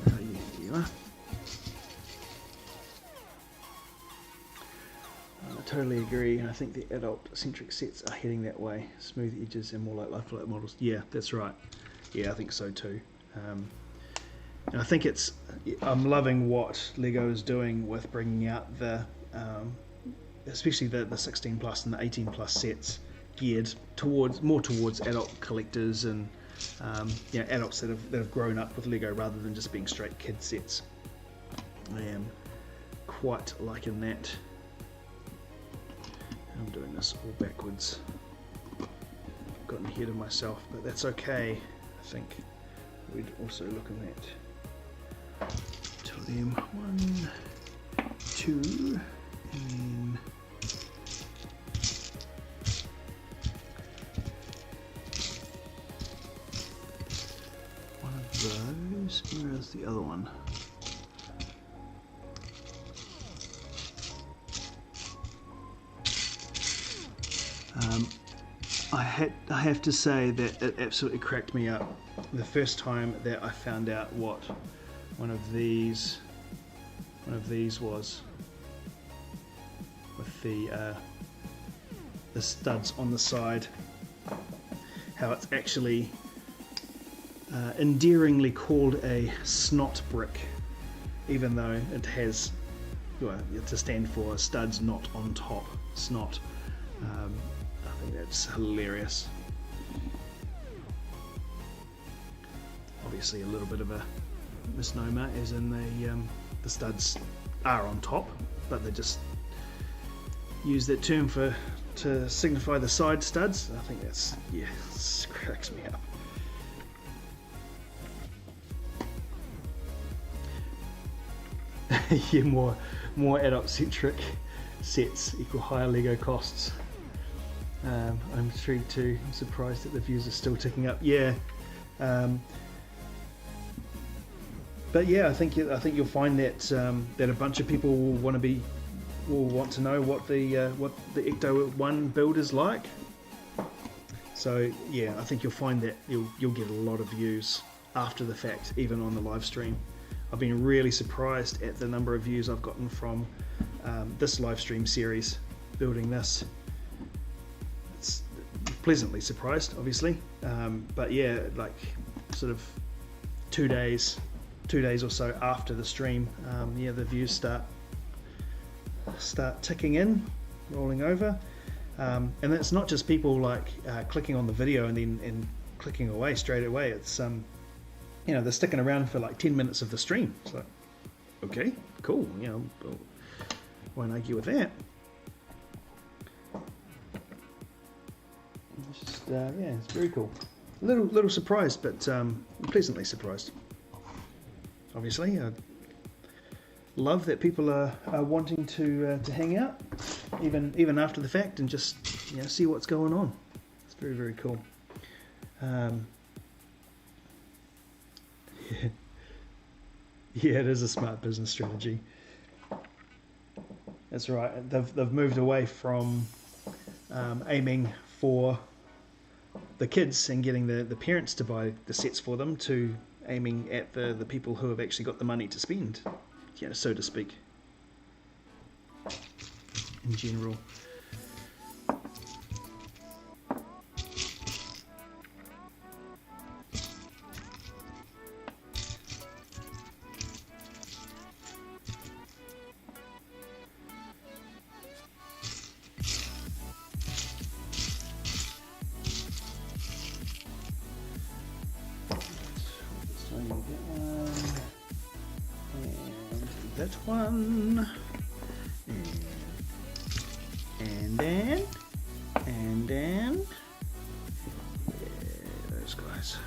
Where are you? There you are. I totally agree. I think the adult-centric sets are heading that way. Smooth edges and more like lifelike models. Yeah, that's right. Yeah, I think so too. And I think I'm loving what Lego is doing with bringing out especially the 16 plus and the 18 plus sets geared more towards adult collectors and you know, adults that have grown up with Lego rather than just being straight kid sets. I am quite liking that. I'm doing this all backwards. I've gotten ahead of myself, but that's okay. I think we'd also look at that. Tell them 1, 2, and one of those. Where's the other one? I have to say that it absolutely cracked me up the first time that I found out what one of these was, with the studs on the side. How it's actually endearingly called a snot brick, even though it has, well, to stand for studs not on top, snot. I think that's hilarious. Obviously a little bit of a misnomer, as in the studs are on top, but they just use that term to signify the side studs. I think that's, yeah, it cracks me up. Yeah, more adult-centric sets equal higher Lego costs. I'm intrigued too. I'm surprised that the views are still ticking up. Yeah, but yeah, I think you'll find that that a bunch of people will want to know what the Ecto 1 build is like. So yeah, I think you'll find that you'll get a lot of views after the fact, even on the live stream. I've been really surprised at the number of views I've gotten from this live stream series, building this. It's pleasantly surprised, obviously, but yeah, like sort of 2 days or so after the stream, yeah, the views start ticking in, rolling over, and it's not just people like clicking on the video and clicking away straight away. It's you know, they're sticking around for like 10 minutes of the stream. It's like, okay, cool, you know, won't argue with that. It's just, yeah, it's very cool. A little surprised, but pleasantly surprised. Obviously, I love that people are wanting to hang out, even after the fact, and just, you know, see what's going on. It's very, very cool. Yeah, it is a smart business strategy. That's right. They've moved away from aiming for the kids and getting the parents to buy the sets for them, to aiming at the people who have actually got the money to spend, you know, so to speak, in general. That one, and then, yeah, those guys.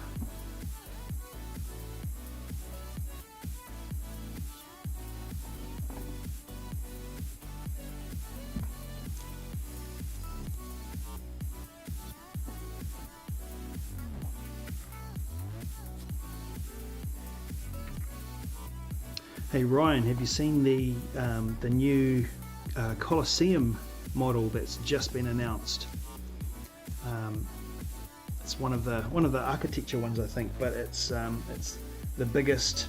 Hey Ryan, have you seen the new Colosseum model that's just been announced? It's one of the architecture ones, I think, but it's the biggest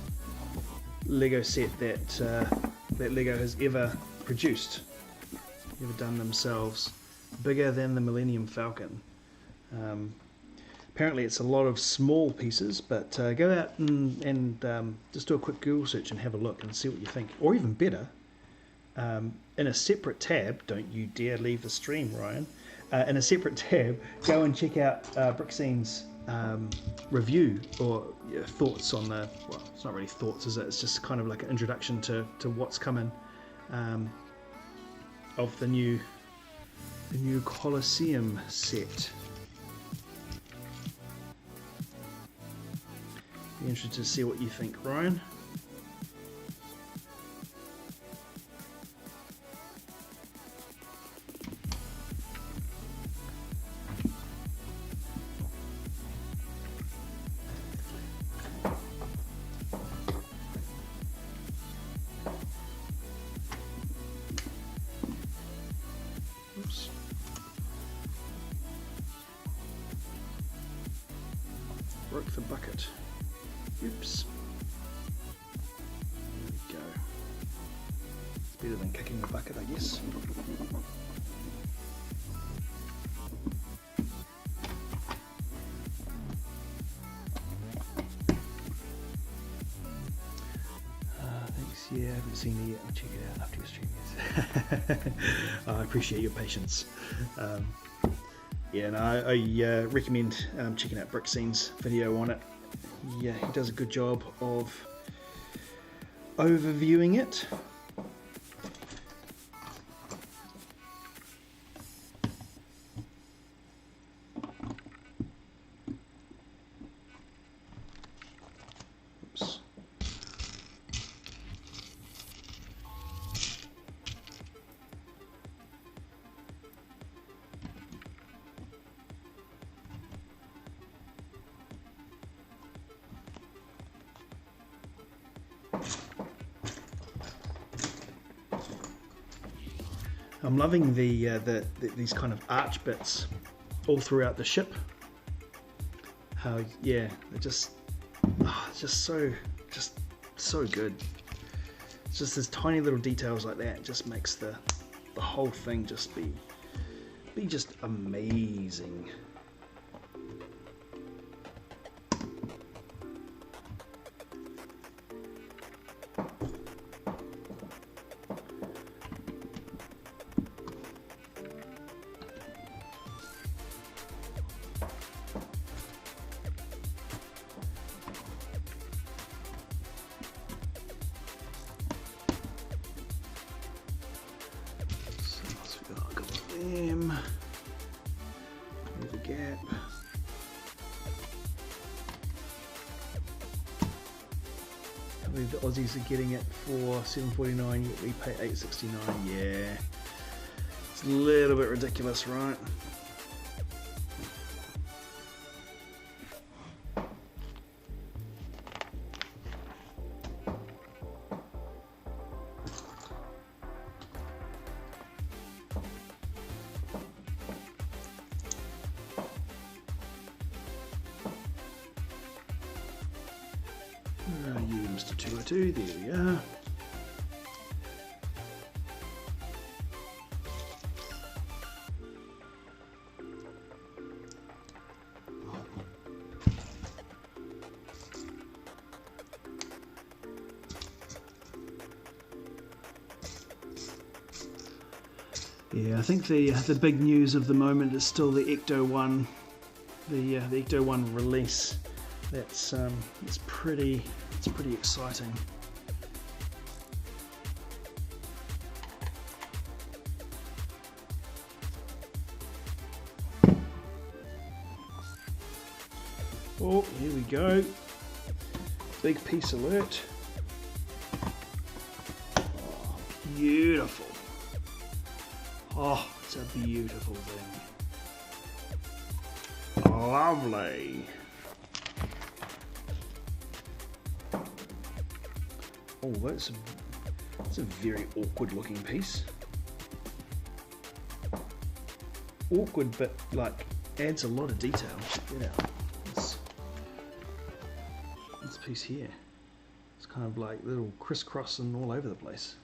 Lego set that Lego has ever produced, ever done themselves. Bigger than the Millennium Falcon. Apparently it's a lot of small pieces, but go out and just do a quick Google search and have a look and see what you think. Or even better, in a separate tab, don't you dare leave the stream, Ryan, in a separate tab, go and check out Brickscene's review or thoughts on the, well, it's not really thoughts, is it? It's just kind of like an introduction to what's coming of the new Colosseum set. Be interested to see what you think, Ryan. Oops. Broke the bucket. Oops. There we go. It's better than kicking the bucket, I guess. Thanks. Yeah, I haven't seen it yet. I'll check it out after your stream. I appreciate your patience. Yeah, and I recommend checking out Brick Scene's video on it. Yeah, he does a good job of overviewing it. Oops. I'm loving these kind of arch bits all throughout the ship. How, yeah, they're just so good. It's just these tiny little details like that just makes the whole thing just be just amazing. Them. There's a gap. I believe the Aussies are getting it for $7.49, yet we pay $8.69. Yeah, it's a little bit ridiculous, right? Where are you, Mr. 202? There we are. Yeah, I think the big news of the moment is still the Ecto 1, the Ecto 1 release. That's it's pretty exciting. Oh, here we go. Big piece alert. Oh, beautiful. Oh, it's a beautiful thing. Lovely. Oh, that's a very awkward looking piece. Awkward, but like adds a lot of detail. Check that out. This piece here. It's kind of like little crisscross and all over the place.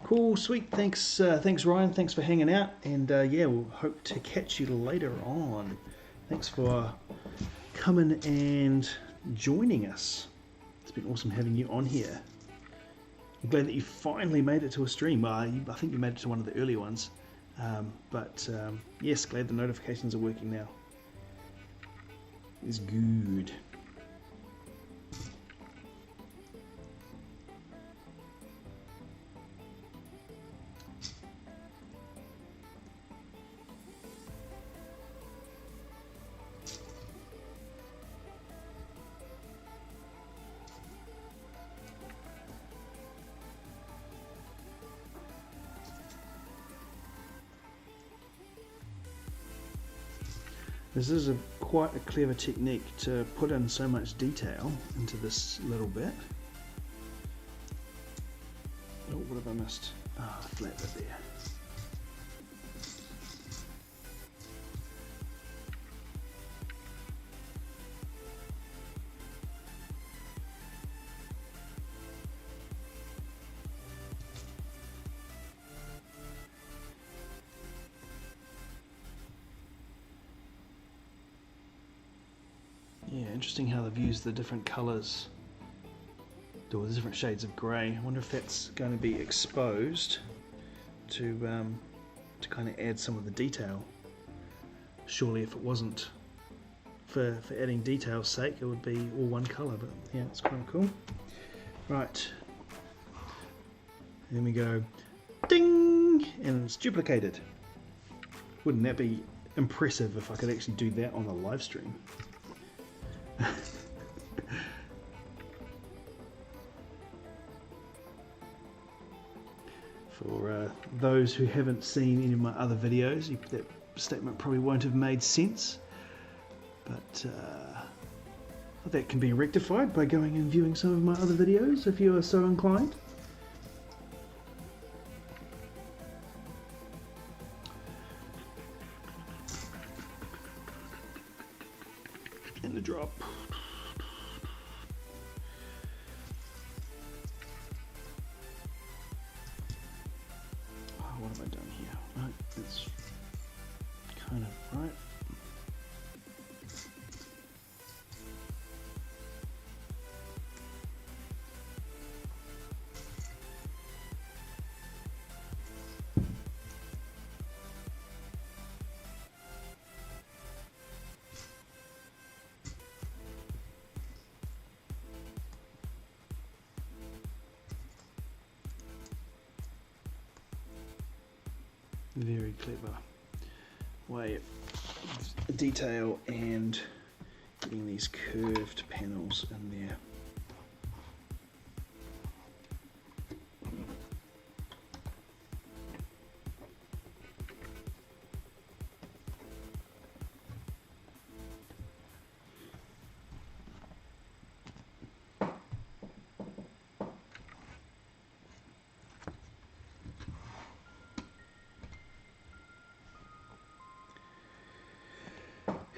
Cool, sweet. Thanks, thanks Ryan. Thanks for hanging out, and yeah, we'll hope to catch you later on. Thanks for coming and joining us. It's been awesome having you on here. I'm glad that you finally made it to a stream. I think you made it to one of the early ones. Yes, glad the notifications are working now. It's good. This is quite a clever technique to put in so much detail into this little bit. Oh, what have I missed? Ah, flat bit there. Yeah, interesting how they've used the different colours, or the different shades of grey. I wonder if that's going to be exposed to kind of add some of the detail. Surely if it wasn't for adding detail's sake, it would be all one colour, but yeah, it's kind of cool. Right, then we go ding, and it's duplicated. Wouldn't that be impressive if I could actually do that on a live stream? For those who haven't seen any of my other videos, that statement probably won't have made sense, but that can be rectified by going and viewing some of my other videos if you are so inclined. And the drop. What have I done here? Right, it's kind of right. Very clever way of detail and getting these curved panels in there.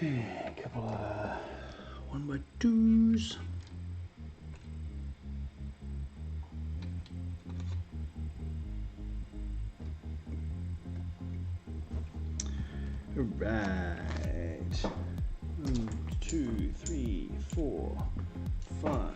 A couple of 1x2s. Right. 1, 2, 3, 4, 5.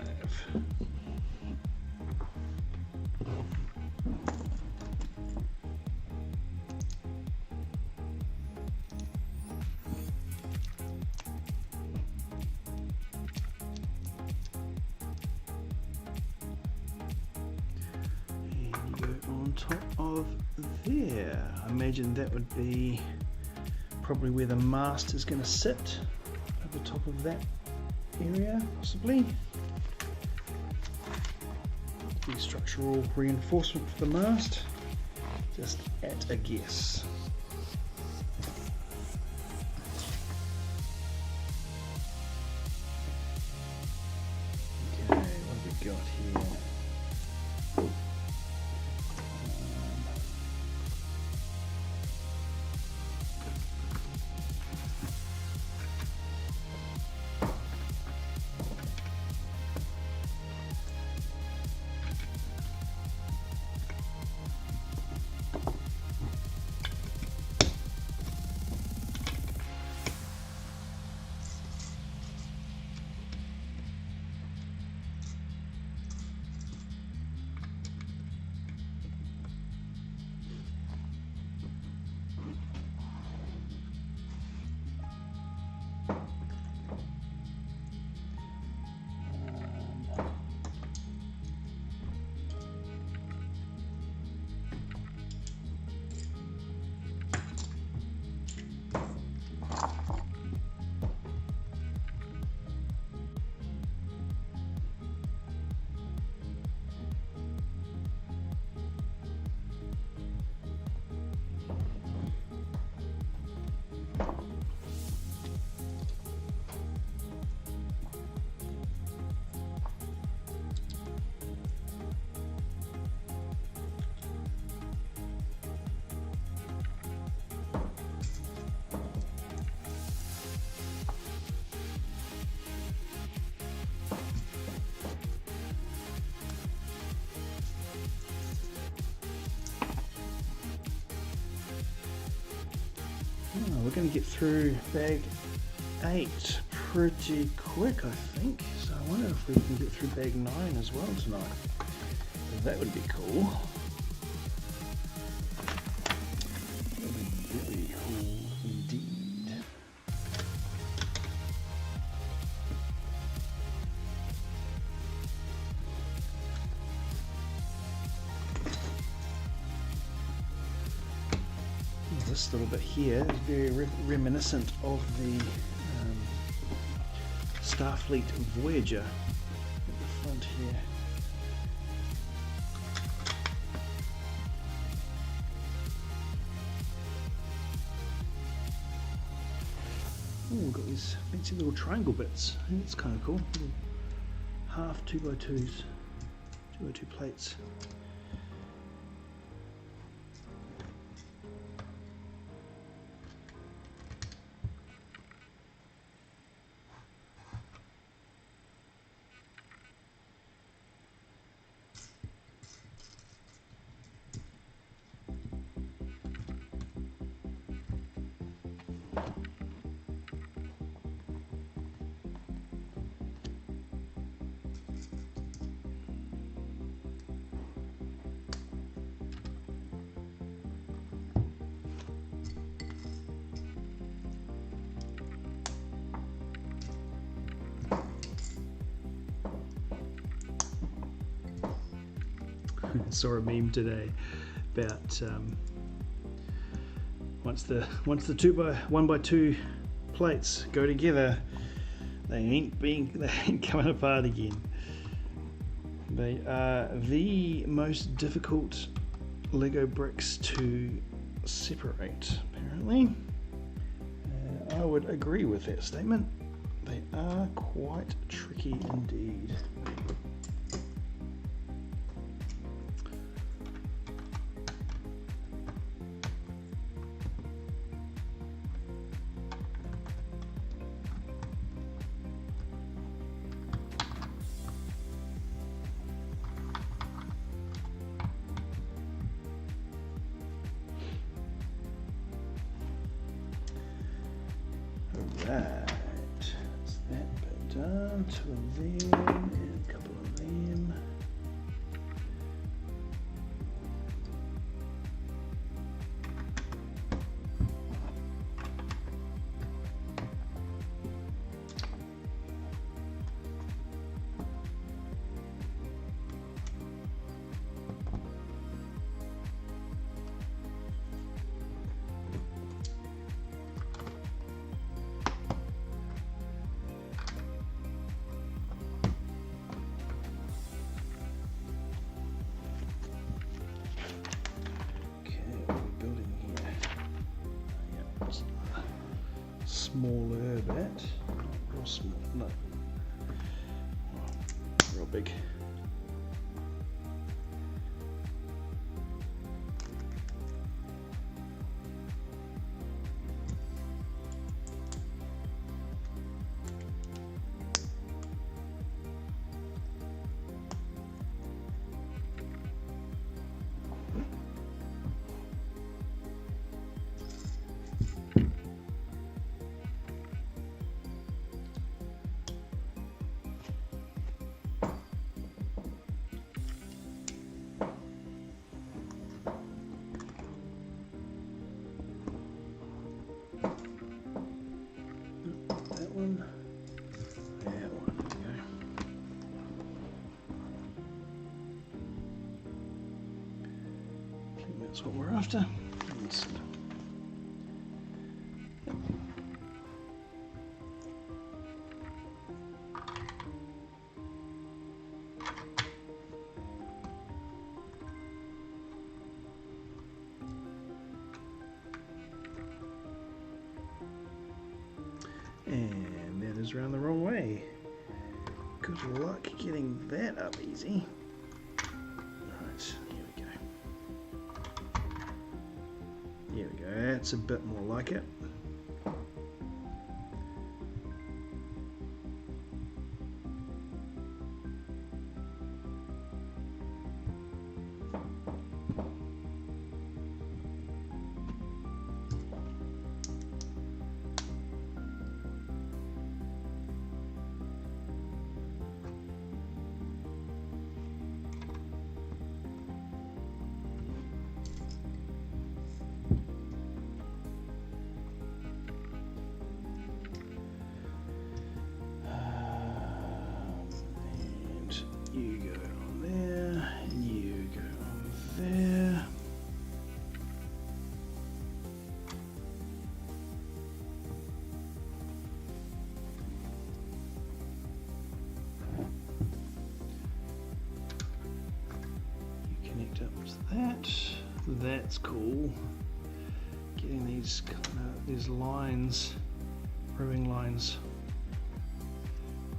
Top of there. I imagine that would be probably where the mast is going to sit, at the top of that area, possibly. The structural reinforcement for the mast, just at a guess. Okay, what have we got here? we're going to get through bag 8 pretty quick, I think. So I wonder if we can get through bag 9 as well tonight. That would be cool. That would be very cool indeed. This little bit here is very reminiscent of the Starfleet Voyager at the front here. Oh, we've got these fancy little triangle bits. I think it's kind of cool. Little half 2x2s, 2x2 plates. I saw a meme today about once the 1x2 plates go together, they ain't coming apart again. They are the most difficult Lego bricks to separate, apparently. I would agree with that statement. They are quite tricky indeed. Right, that's that bit done. 2 of them and a couple of them. Smaller bit, real small, no, real big. That's what we're after. And that is round the wrong way. Good luck getting that up easy. Right, here we go. Here we go, that's a bit more like it. You go on there, and you go on there. You connect up to that. That's cool. Getting these lines, ribbing lines,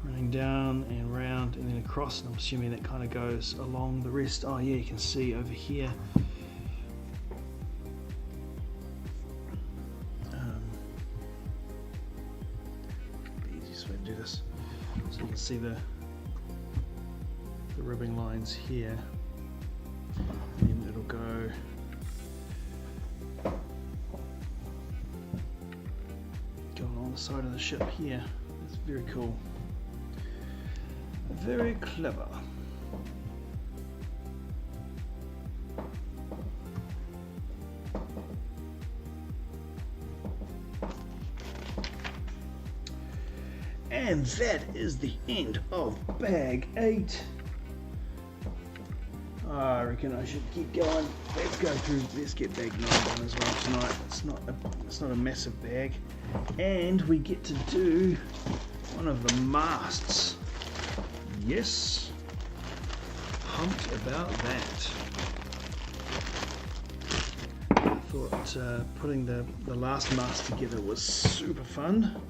running down and round and then across, and I'm assuming that kind of goes along the rest. Oh yeah, you can see over here. The easiest way to do this. So you can see the ribbing lines here, and then it'll go along the side of the ship here. It's very cool. Very clever. And that is the end of bag 8. I reckon I should keep going. Let's get bag 9 done as well tonight. It's not a massive bag. And we get to do one of the masts. Yes. Pumped about that. I thought putting the last mast together was super fun.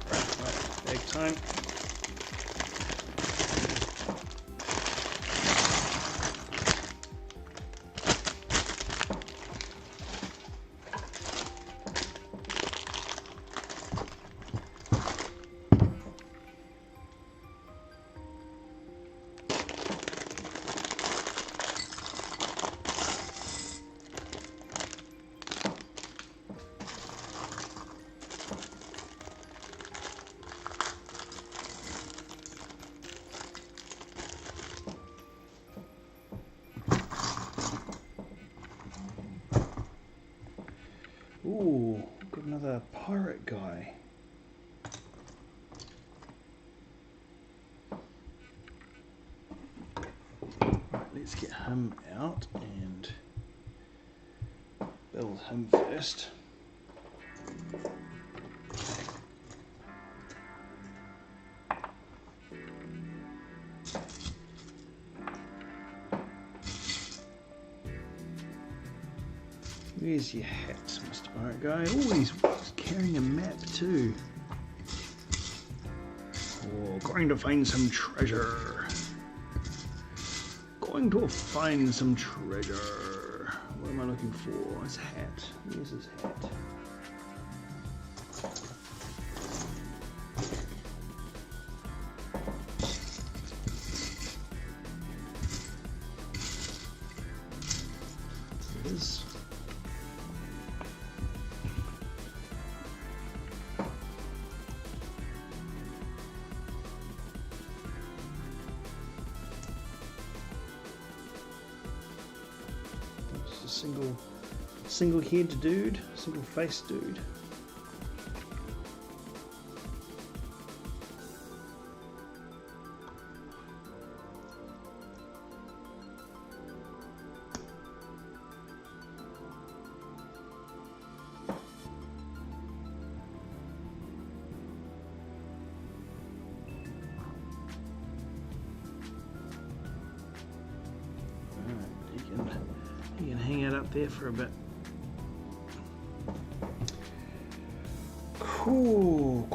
Right, bag time. Ooh, got another pirate guy. Right, let's get him out and build him first. Where's your hat, Mr. Pirate Guy? Oh, he's carrying a map too. Oh, going to find some treasure. Going to find some treasure. What am I looking for? His hat. Where's his hat? There it is. Single head dude, single face dude. You can hang it up there for a bit. Cool.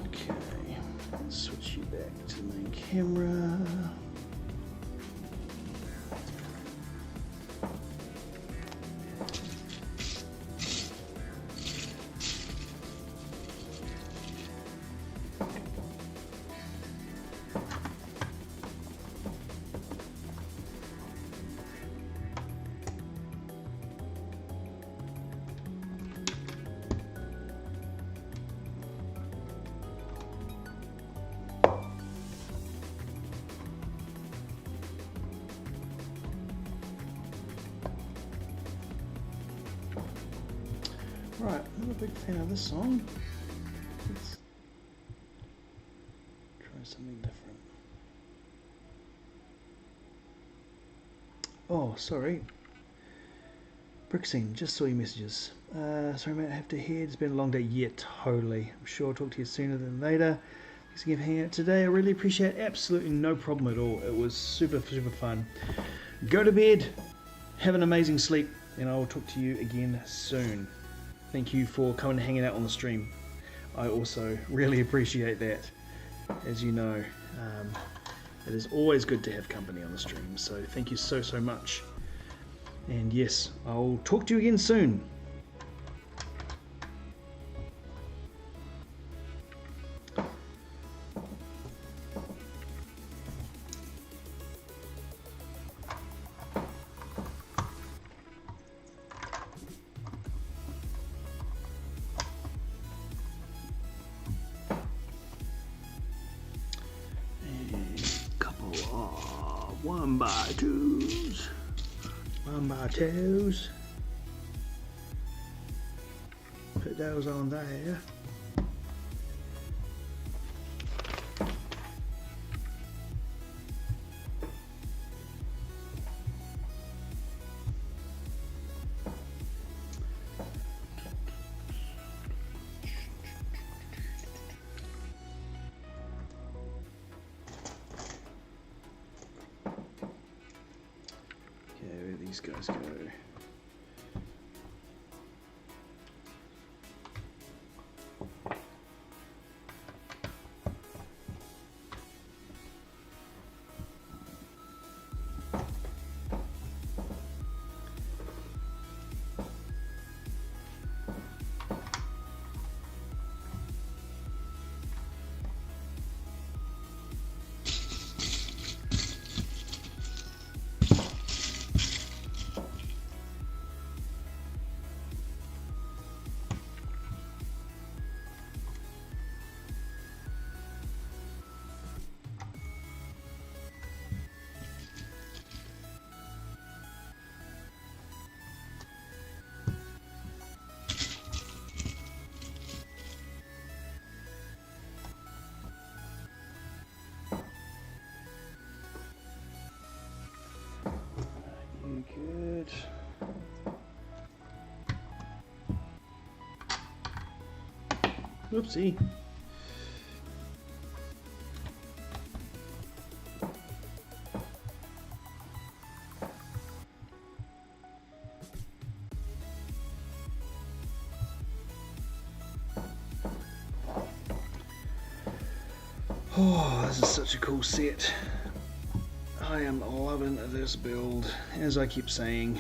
Okay, let's switch you back to the main camera. Right, I'm not a big fan of this song. Let's try something different. Oh, sorry. Brixine, just saw your messages. Sorry mate, I have to head. It's been a long day. Yeah, totally. I'm sure I'll talk to you sooner than later. Thanks again for hanging out today. I really appreciate it. Absolutely no problem at all. It was super, super fun. Go to bed. Have an amazing sleep. And I will talk to you again soon. Thank you for coming and hanging out on the stream. I also really appreciate that. As you know, it is always good to have company on the stream. So thank you so, so much. And yes, I'll talk to you again soon. One by twos. Put those on there. These guys go. Good. Whoopsie. Oh, this is such a cool set. I am loving this build, as I keep saying,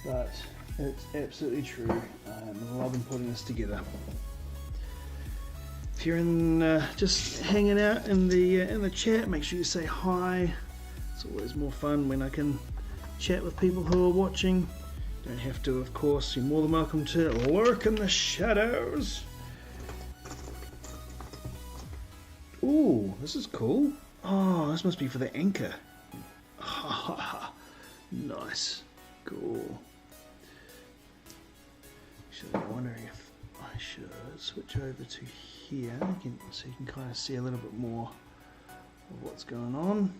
but it's absolutely true. I'm loving putting this together. If you're in just hanging out in the chat, make sure you say hi. It's always more fun when I can chat with people who are watching. You don't have to, of course. You're more than welcome to lurk in the shadows. Ooh, this is cool. Oh, this must be for the anchor. Nice. Cool. Actually, I'm wondering if I should switch over to here so you can kind of see a little bit more of what's going on.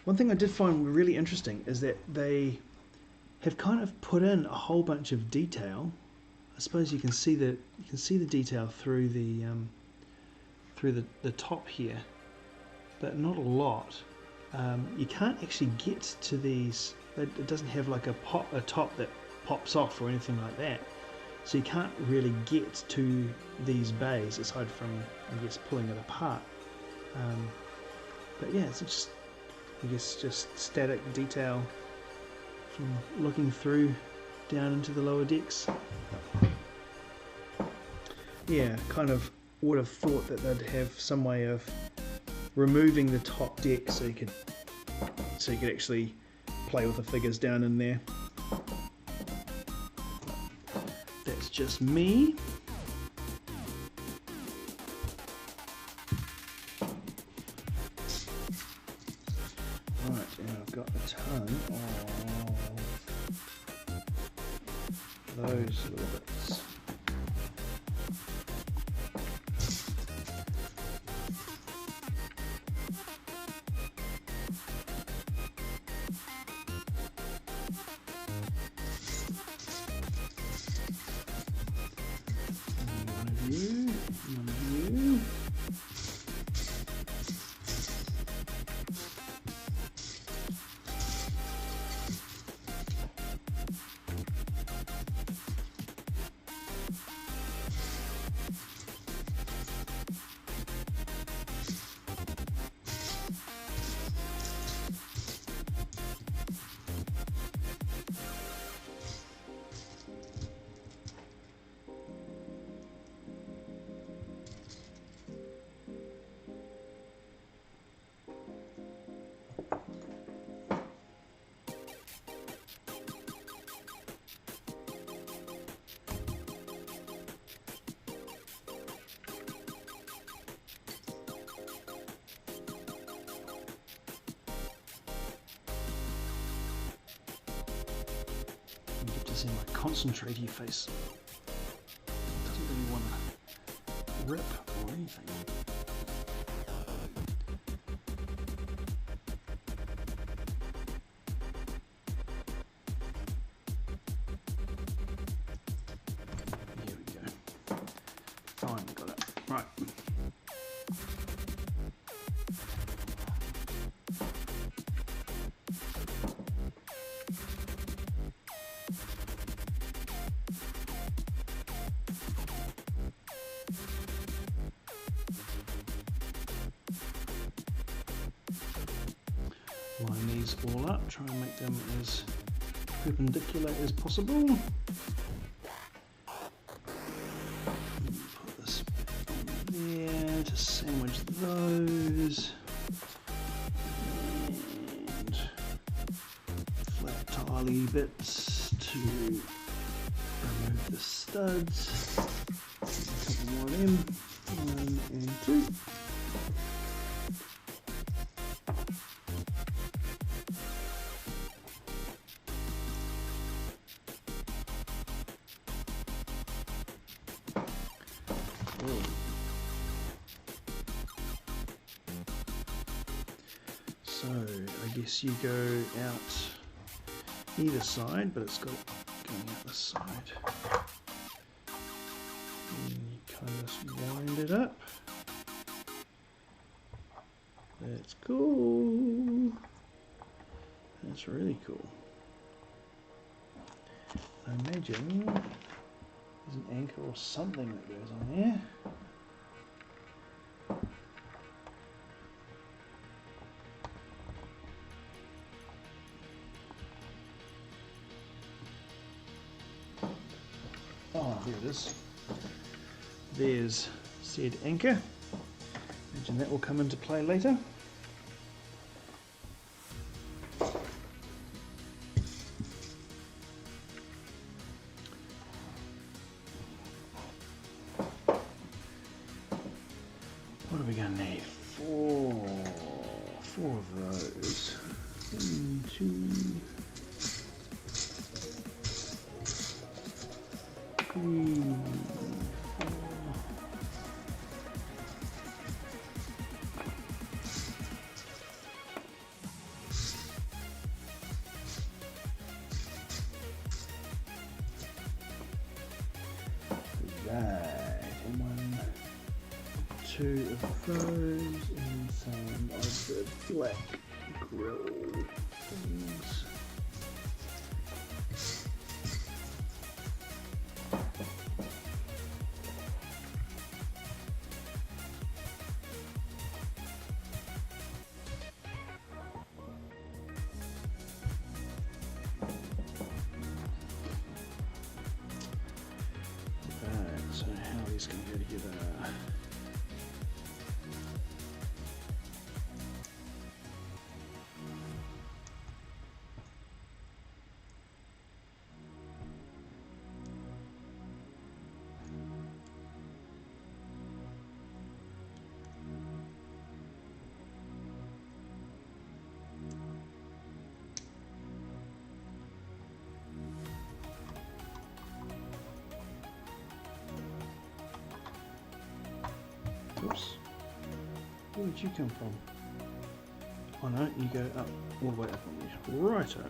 One thing I did find really interesting is that they have kind of put in a whole bunch of detail. I suppose you can see the detail through the top here, but not a lot. You can't actually get to these. It doesn't have like a top that pops off or anything like that, so you can't really get to these bays aside from, I guess, pulling it apart. But yeah, it's just, I guess, just static detail from looking through down into the lower decks. Yeah, kind of would have thought that they'd have some way of removing the top deck so you could actually play with the figures down in there. That's just me. Right, and I've got a ton of those little bits. One of you. See my concentrate-y face. It doesn't really want to rip or anything. Here we go. Finally got it. Right. Line these all up, try and make them as perpendicular as possible. Put this on there to sandwich those. And flat tiley bits to remove the studs. A couple more of them. 1 and 2. So I guess you go out either side, but it's got going out this side. And you kind of just wind it up. That's cool. That's really cool. I imagine there's an anchor or something that goes on there. Oh, here it is. There's said anchor. Imagine that will come into play later. What are we going to need? Four of those. 1, 2, 3, 4. Right, and 1, 2 of those, and some of the black grill things. So how are these going to go together? Oops. Where did you come from? Oh no, you go up, all the way up on there. Righto. Okay.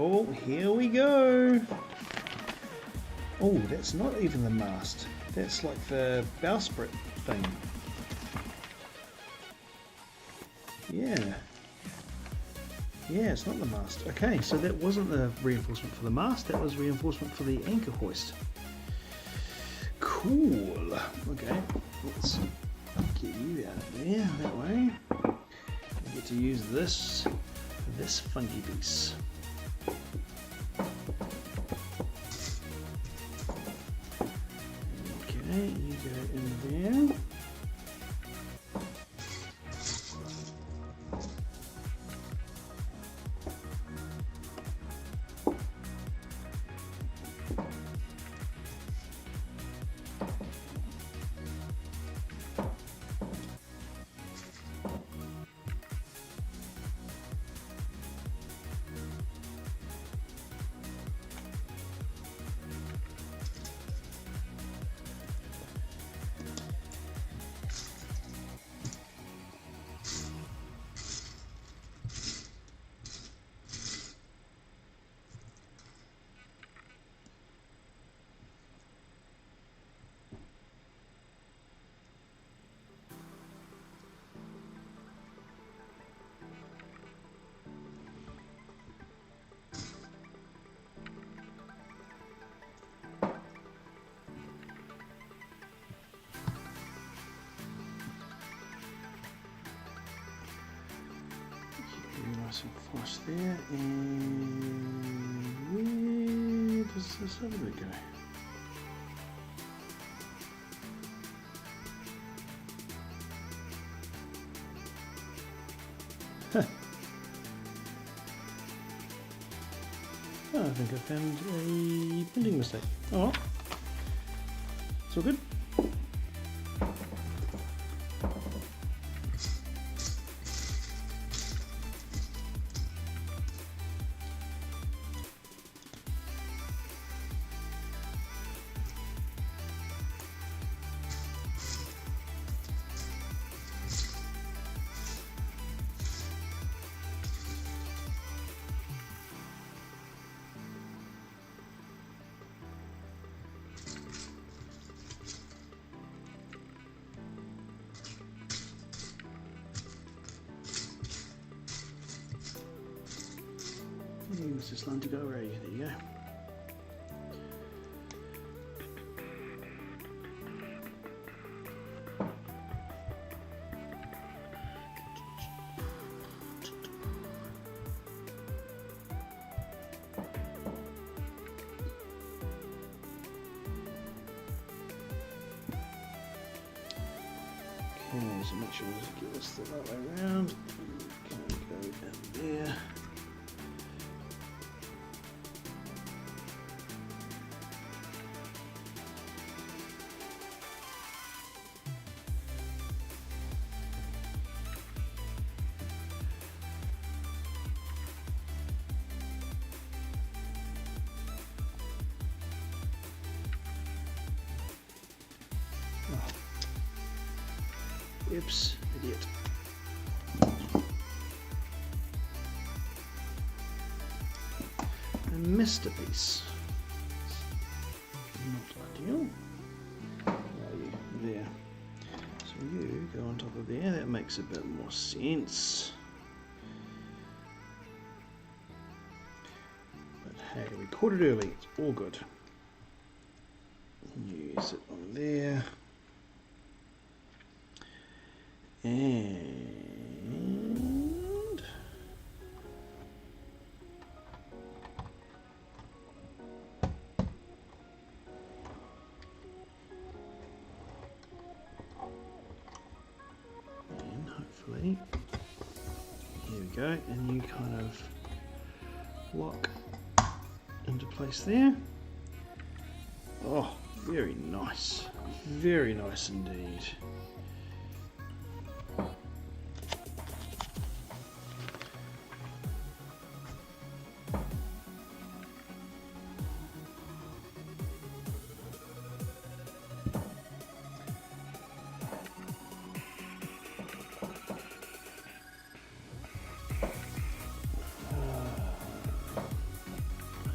Oh, here we go. Oh, that's not even the mast. That's like the bowsprit thing. Yeah. Yeah, it's not the mast. Okay, so that wasn't the reinforcement for the mast, that was reinforcement for the anchor hoist. Cool. Okay, let's get you out of there that way. I get to use this funky piece. Okay, you go in there. Nice and flush there, and where does this other bit go? Huh. Oh, I think I found a printing mistake. Oh well, it's all good. It's just time to go already. There you go. Okay, so make sure we get this the right way around. Okay, go in there. Oops, idiot. I missed a piece. Not ideal. There. So you go on top of there, that makes a bit more sense. But hey, we caught it early, it's all good. You sit on there. And go, and you kind of lock into place there. Oh, very nice indeed.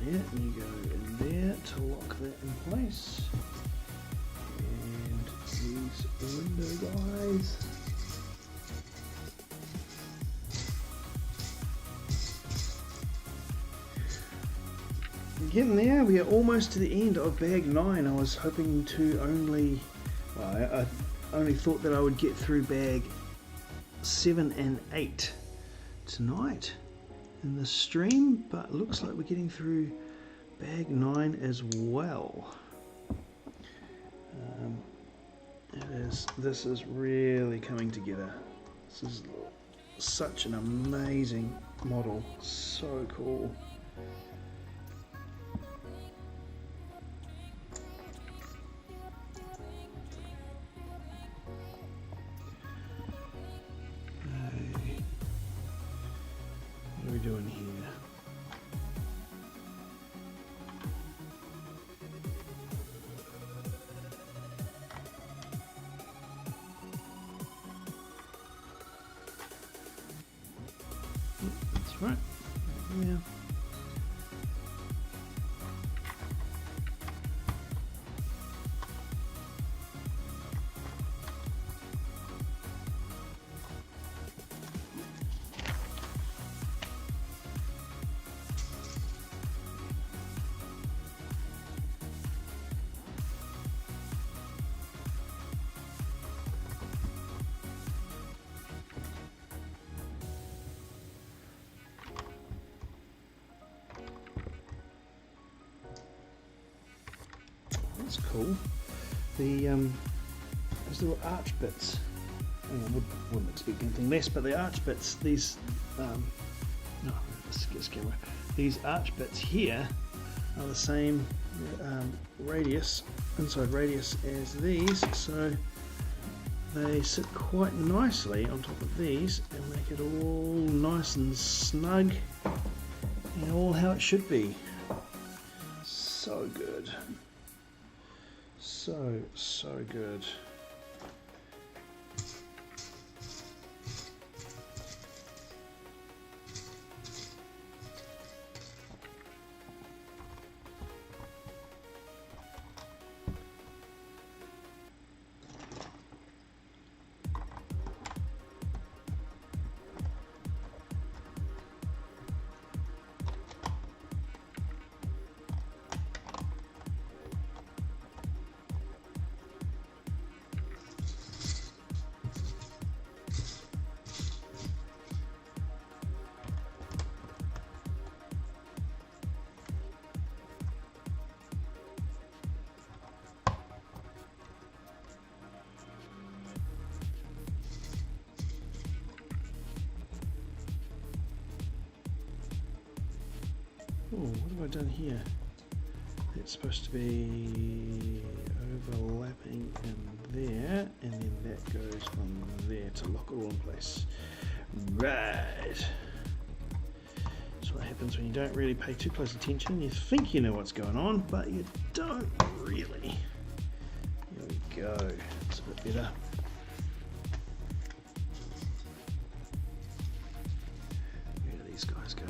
Yeah, and you go in there to lock that in place. And these window guys. Getting there, we are almost to the end of bag 9. I was hoping to only, well, I only thought that I would get through bag 7 and 8 tonight in the stream, but it looks like we're getting through bag 9 as well. This is really coming together. This is such an amazing model, so cool. What are we doing here? That's right. Yeah. That's cool. Those little arch bits. I wouldn't expect anything less, but the arch bits, these no, let's get this camera. These arch bits here are the same inside radius as these, so they sit quite nicely on top of these and make it all nice and snug and all how it should be. So good. So good. Oh, what have I done here? It's supposed to be overlapping in there, and then that goes from there to lock it all in place. Right. That's what happens when you don't really pay too close attention. You think you know what's going on, but you don't really. Here we go. It's a bit better. Where do these guys go?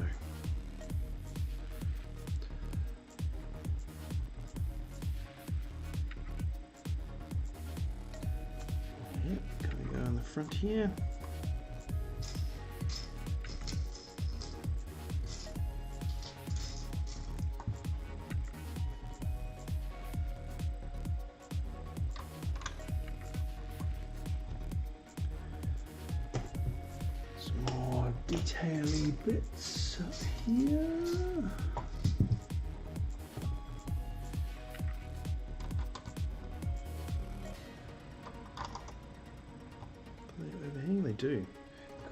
Front here. Some more detail-y bits up here. Overhang, they do.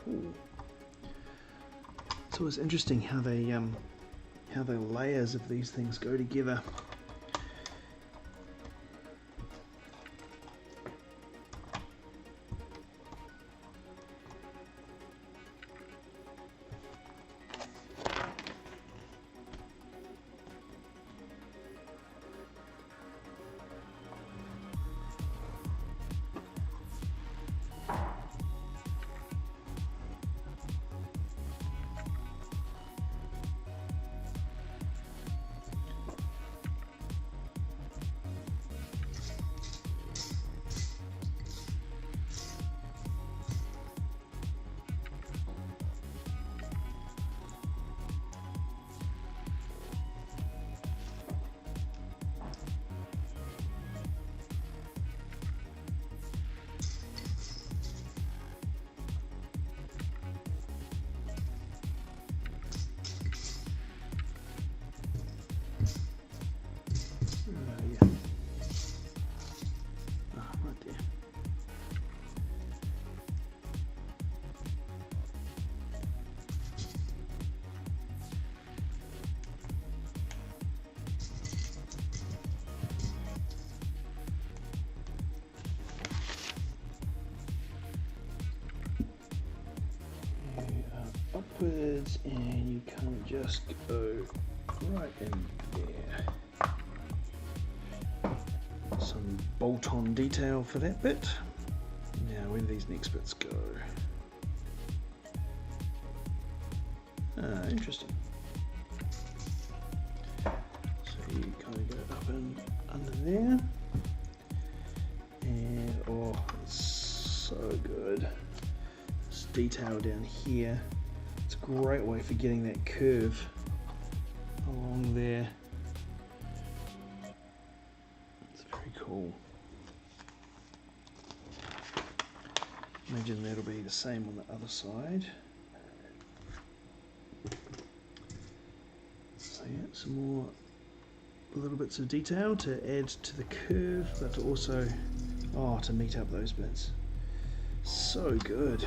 Cool. It's always interesting how the layers of these things go together. Upwards, and you can't just go right in there. Some bolt-on detail for that bit. Now where do these next bits go? Interesting. So you kind of go up and under there, and oh, it's so good. This detail down here. It's a great way for getting that curve along there. It's very cool. Imagine that'll be the same on the other side. So yeah, some more little bits of detail to add to the curve, but also to meet up those bits. So good.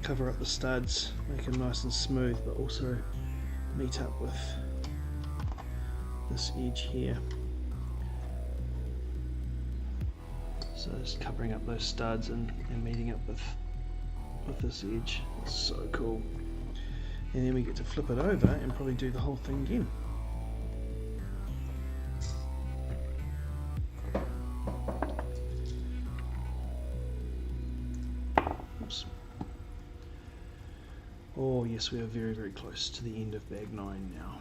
Cover up the studs, make them nice and smooth, but also meet up with this edge here. So just covering up those studs and meeting up with this edge. It's so cool. And then we get to flip it over and probably do the whole thing again. Oops. Oh yes, we are very, very close to the end of bag 9 now.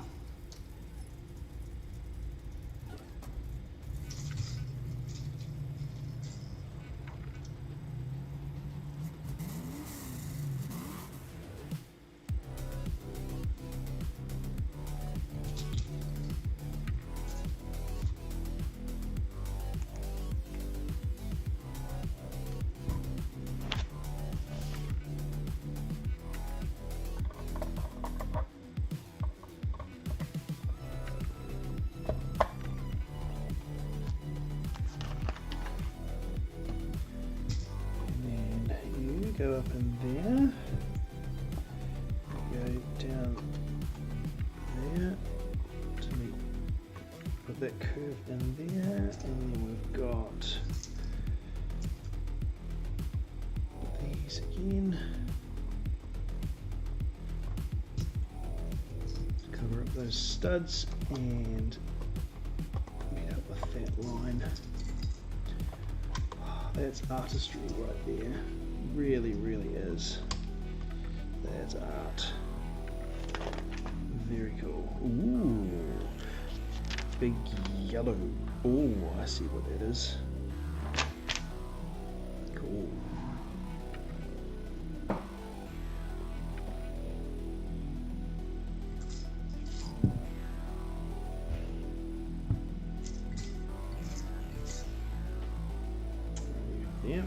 Go up in there, go down there to meet, put that curve in there, and then we've got these again, cover up those studs and meet up with that line. That's artistry right there. Really, really is. That's art. Very cool. Ooh, big yellow. Oh, I see what that is. Cool. Yeah.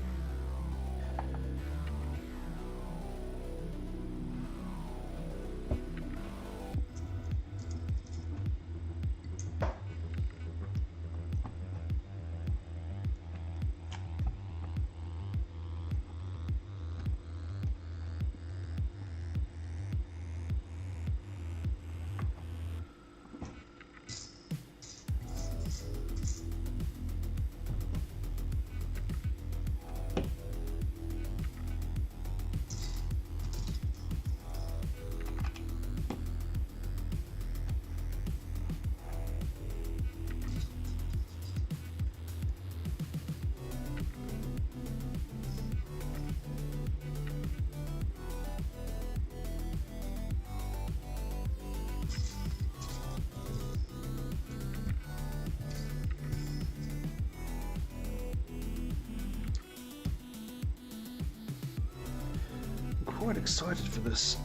quite excited for this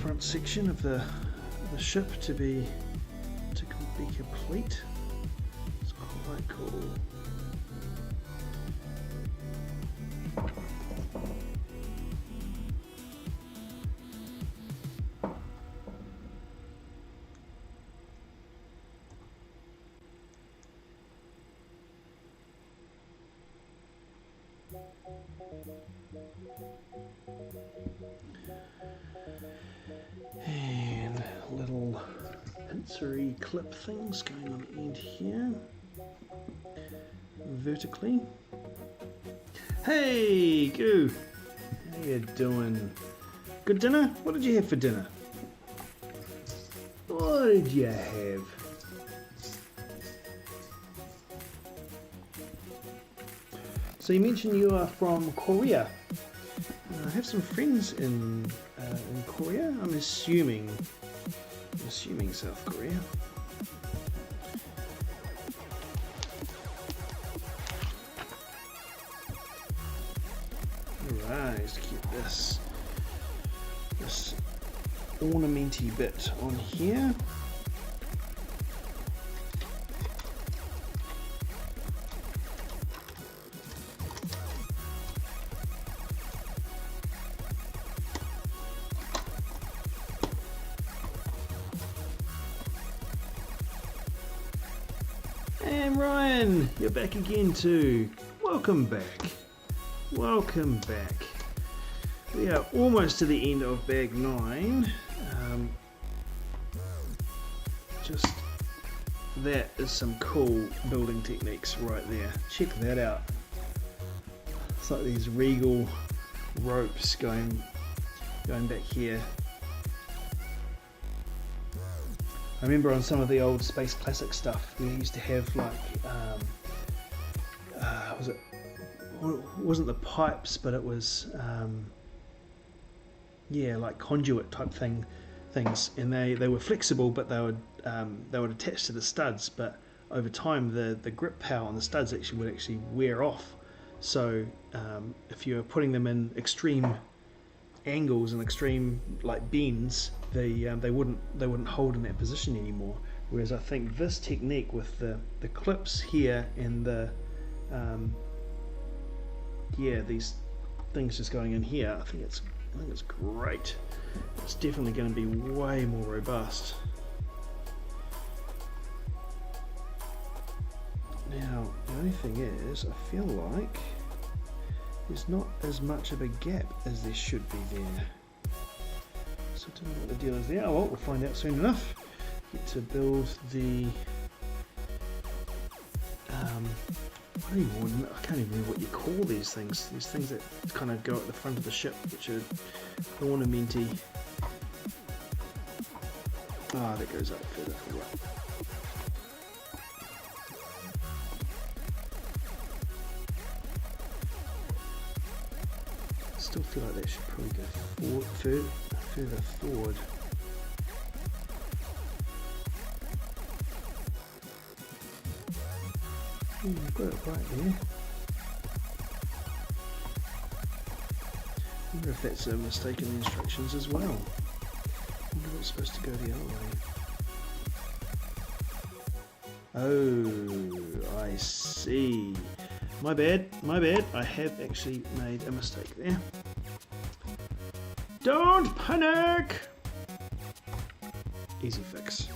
front section of the ship to be complete. It's quite cool. And little pincery clip things going on the end here, vertically. Hey, Goo! How you doing? Good dinner? What did you have for dinner? What did you have? So you mentioned you are from Korea. I have some friends in Korea. I'm assuming South Korea. Alright, let's keep this ornamenty bit on here. And Ryan, you're back again too. Welcome back. Welcome back. We are almost to the end of bag 9. Just that is some cool building techniques right there. Check that out. It's like these regal ropes going back here. I remember on some of the old Space Classic stuff, we used to have like, it wasn't the pipes, but it was, yeah, like conduit type things, and they were flexible, but they would attach to the studs. But over time, the grip power on the studs would actually wear off. So if you're putting them in extreme angles and extreme like bends, they wouldn't hold in that position anymore. Whereas I think this technique with the clips here and the these things just going in here, I think it's great. It's definitely going to be way more robust. Now the only thing is, I feel like there's not as much of a gap as there should be there. So I don't know what the deal is there. Oh well, we'll find out soon enough. Get to build the I can't even remember what you call these things. These things that kind of go at the front of the ship, which are ornamenty. Ah, that goes up further. Right. Still feel like that should probably go further forward. I've got it right there. I wonder if that's a mistake in the instructions as well. I wonder if it's supposed to go the other way. Oh, I see. My bad. I have actually made a mistake there. Don't panic! Easy fix.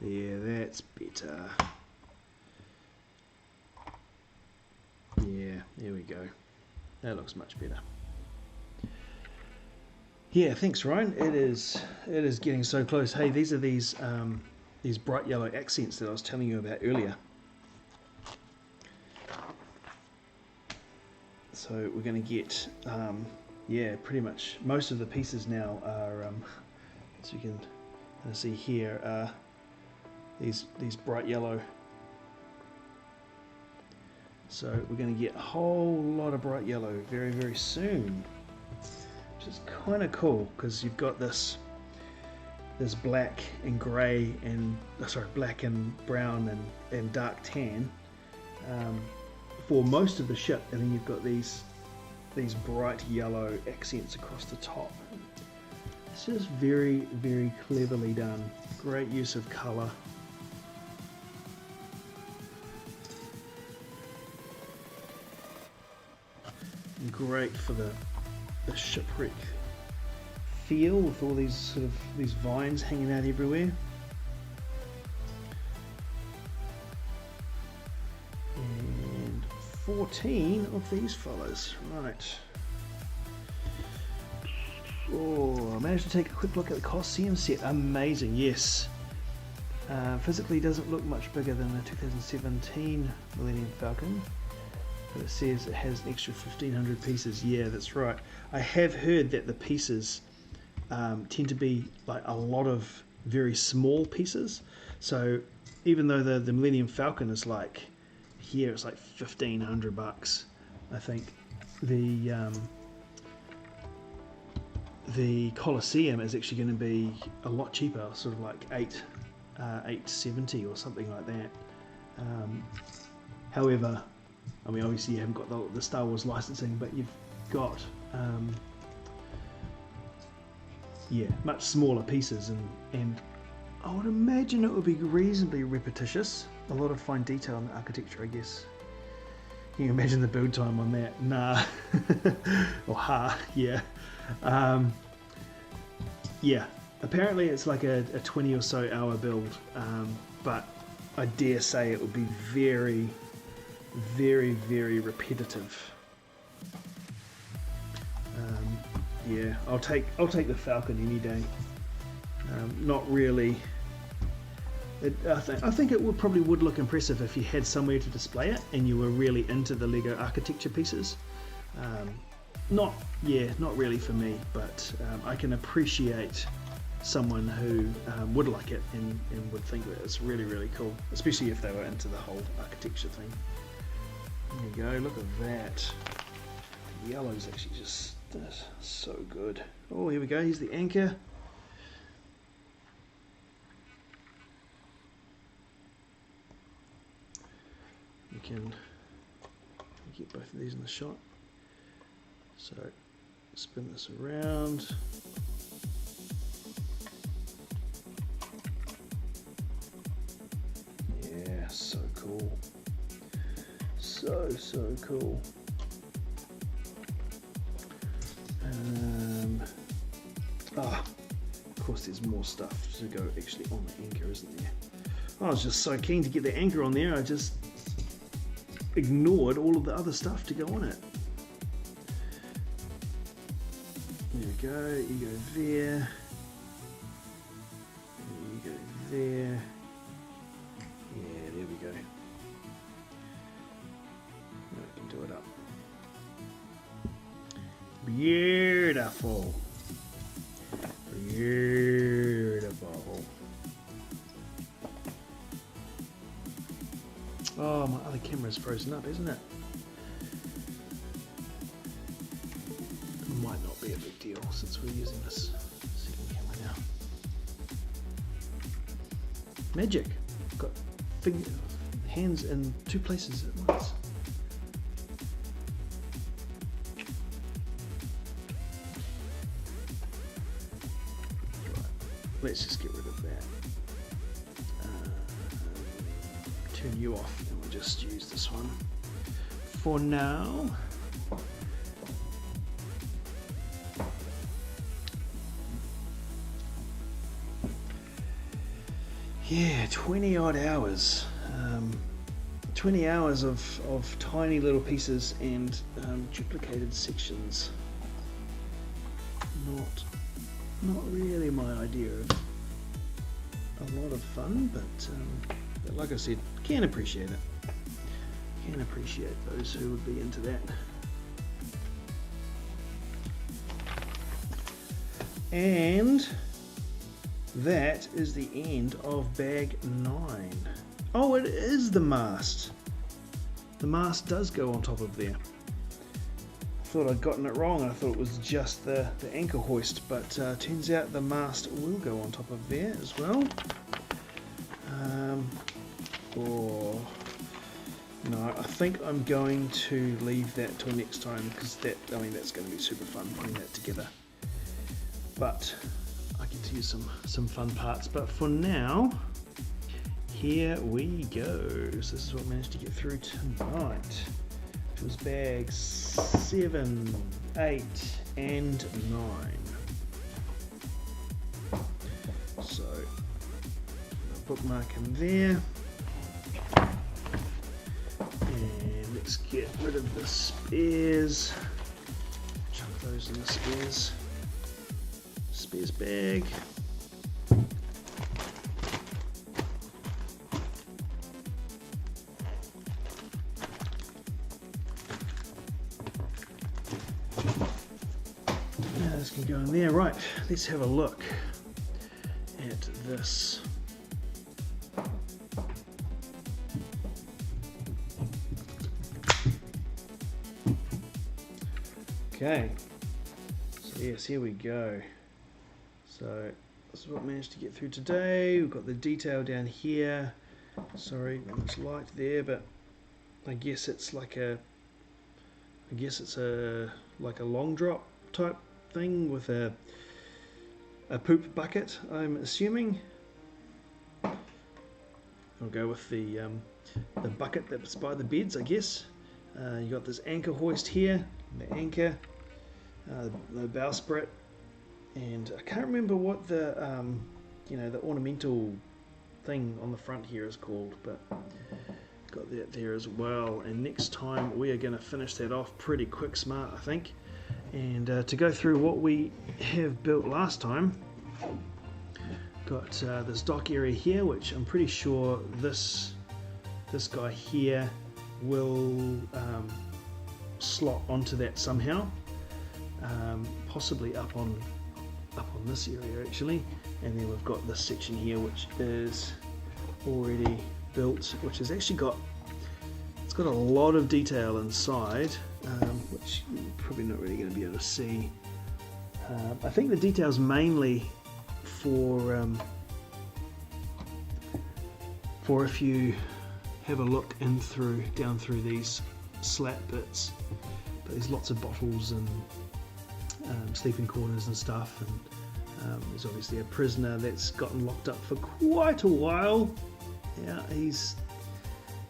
Yeah, that's better. Yeah, there we go. That looks much better. Yeah, thanks, Ryan. It is getting so close. Hey, these are these bright yellow accents that I was telling you about earlier. So we're going to get, yeah, pretty much most of the pieces now are, as you can see here, these bright yellow. So we're going to get a whole lot of bright yellow very, very soon, which is kind of cool because you've got this there's black and grey and black and brown and dark tan for most of the ship, and then you've got these bright yellow accents across the top. It's just very, very cleverly done. Great use of colour. And great for the shipwreck feel with all these these vines hanging out everywhere. And 14 of these fellas, right. Oh, I managed to take a quick look at the Coliseum set. Amazing, yes. Physically doesn't look much bigger than the 2017 Millennium Falcon, but it says it has an extra 1,500 pieces. Yeah, that's right. I have heard that the pieces tend to be like a lot of very small pieces. So even though the Millennium Falcon is like, here it's like $1,500, I think the Coliseum is actually going to be a lot cheaper, sort of like $870 or something like that. However, I mean, obviously you haven't got the Star Wars licensing, but you've got yeah, much smaller pieces, and I would imagine it would be reasonably repetitious. A lot of fine detail in the architecture, I guess. Can you imagine the build time on that? Nah. Or yeah. Yeah, apparently it's like a 20 or so hour build, but I dare say it would be very, very, very repetitive. Yeah, I'll take the Falcon any day. Not really. I think it probably would look impressive if you had somewhere to display it and you were really into the Lego architecture pieces. Not really for me, but I can appreciate someone who would like it and would think that it's really, really cool, especially if they were into the whole architecture thing. There you go, look at that. The yellow's actually just so good. Oh, here we go, here's the anchor. You can get both of these in the shot. So spin this around. Yeah, so cool. So cool. Of course there's more stuff to go actually on the anchor, isn't there? I was just so keen to get the anchor on there, I just ignored all of the other stuff to go on it. There we go, you go there, you go there, yeah, there we go. Now I can do it up. Beautiful. Beautiful. Oh, my other camera's frozen up, isn't it? It might not be a big deal since we're using this second camera now. Magic! Got hands in two places at once. Let's just get rid of that. Turn you off and we'll just use this one for now. Yeah, 20 odd hours. 20 hours of tiny little pieces and duplicated sections. Not really my idea of a lot of fun, but like I said, can appreciate it. Can appreciate those who would be into that. And that is the end of bag 9. Oh, it is the mast. The mast does go on top of there. thought I'd gotten it wrong. I thought it was just the anchor hoist, but turns out the mast will go on top of there as well. Or no, I think I'm going to leave that till next time, because that's going to be super fun putting that together. But I get to use some fun parts. But for now, here we go. So this is what I managed to get through tonight. It was bags 7, 8, and 9. So bookmark them there. And let's get rid of the spares. Chuck those in the spares bag. Now this can go in there. Right, let's have a look at this. Okay, so yes, here we go. So this is what I managed to get through today. We've got the detail down here. Sorry, it's light there, but I guess it's like a like a long drop type thing with a poop bucket, I'm assuming. I'll go with the bucket that's by the beds, I guess. You got this anchor hoist here, the anchor, the bowsprit, and I can't remember what the the ornamental thing on the front here is called, but got that there as well. And next time we are going to finish that off pretty quick smart, I think. And to go through what we have built last time, got this dock area here, which I'm pretty sure this guy here will slot onto that somehow, possibly up on this area actually. And then we've got this section here, which is already built, which has actually got a lot of detail inside, which you're probably not really going to be able to see. I think the detail's mainly for if you have a look down through these slat bits. But there's lots of bottles and sleeping corners and stuff, and there's obviously a prisoner that's gotten locked up for quite a while. Yeah,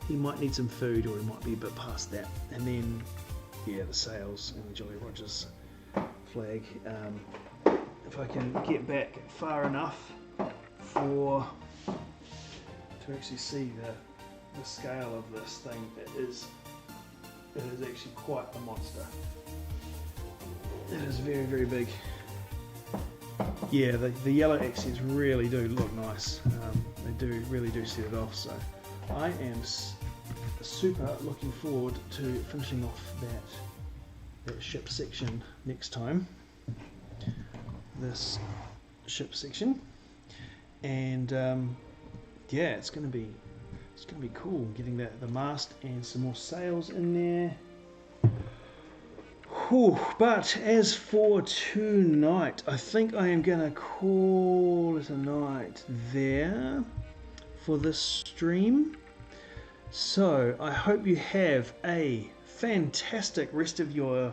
he might need some food, or he might be a bit past that. And then, yeah, the sails and the Jolly Rogers flag. If I can get back far enough to actually see the scale of this thing, it is actually quite a monster. It is very, very big. Yeah, the yellow accents really do look nice. They really do set it off. So I am super looking forward to finishing off that ship section next time. This ship section, and yeah, it's gonna be cool getting the mast and some more sails in there. Whew. But as for tonight, I think I am gonna call it a night there for this stream. So I hope you have a fantastic rest of your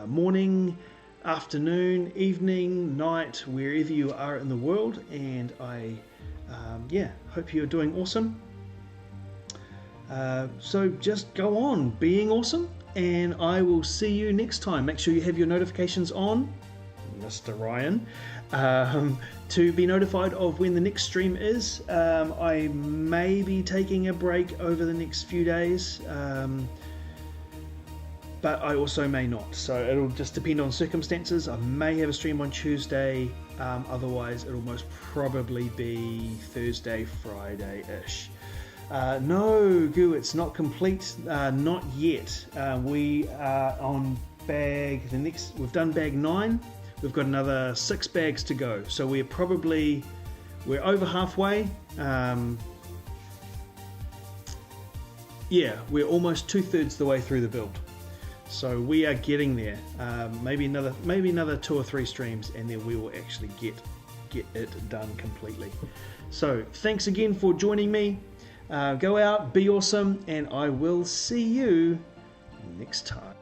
morning, afternoon, evening, night, wherever you are in the world, and I hope you're doing awesome. So just go on being awesome, and I will see you next time. Make sure you have your notifications on, Mr. Ryan, to be notified of when the next stream is. I may be taking a break over the next few days, but I also may not, so it'll just depend on circumstances. I may have a stream on Tuesday, otherwise it'll most probably be Thursday, Friday-ish. No, Goo, it's not complete, not yet. We are on we've done bag 9, we've got another 6 bags to go, so we're over halfway. Yeah, we're almost 2/3 the way through the build. So we are getting there. Maybe another 2 or 3 streams, and then we will actually get it done completely. So thanks again for joining me. Go out, be awesome, and I will see you next time.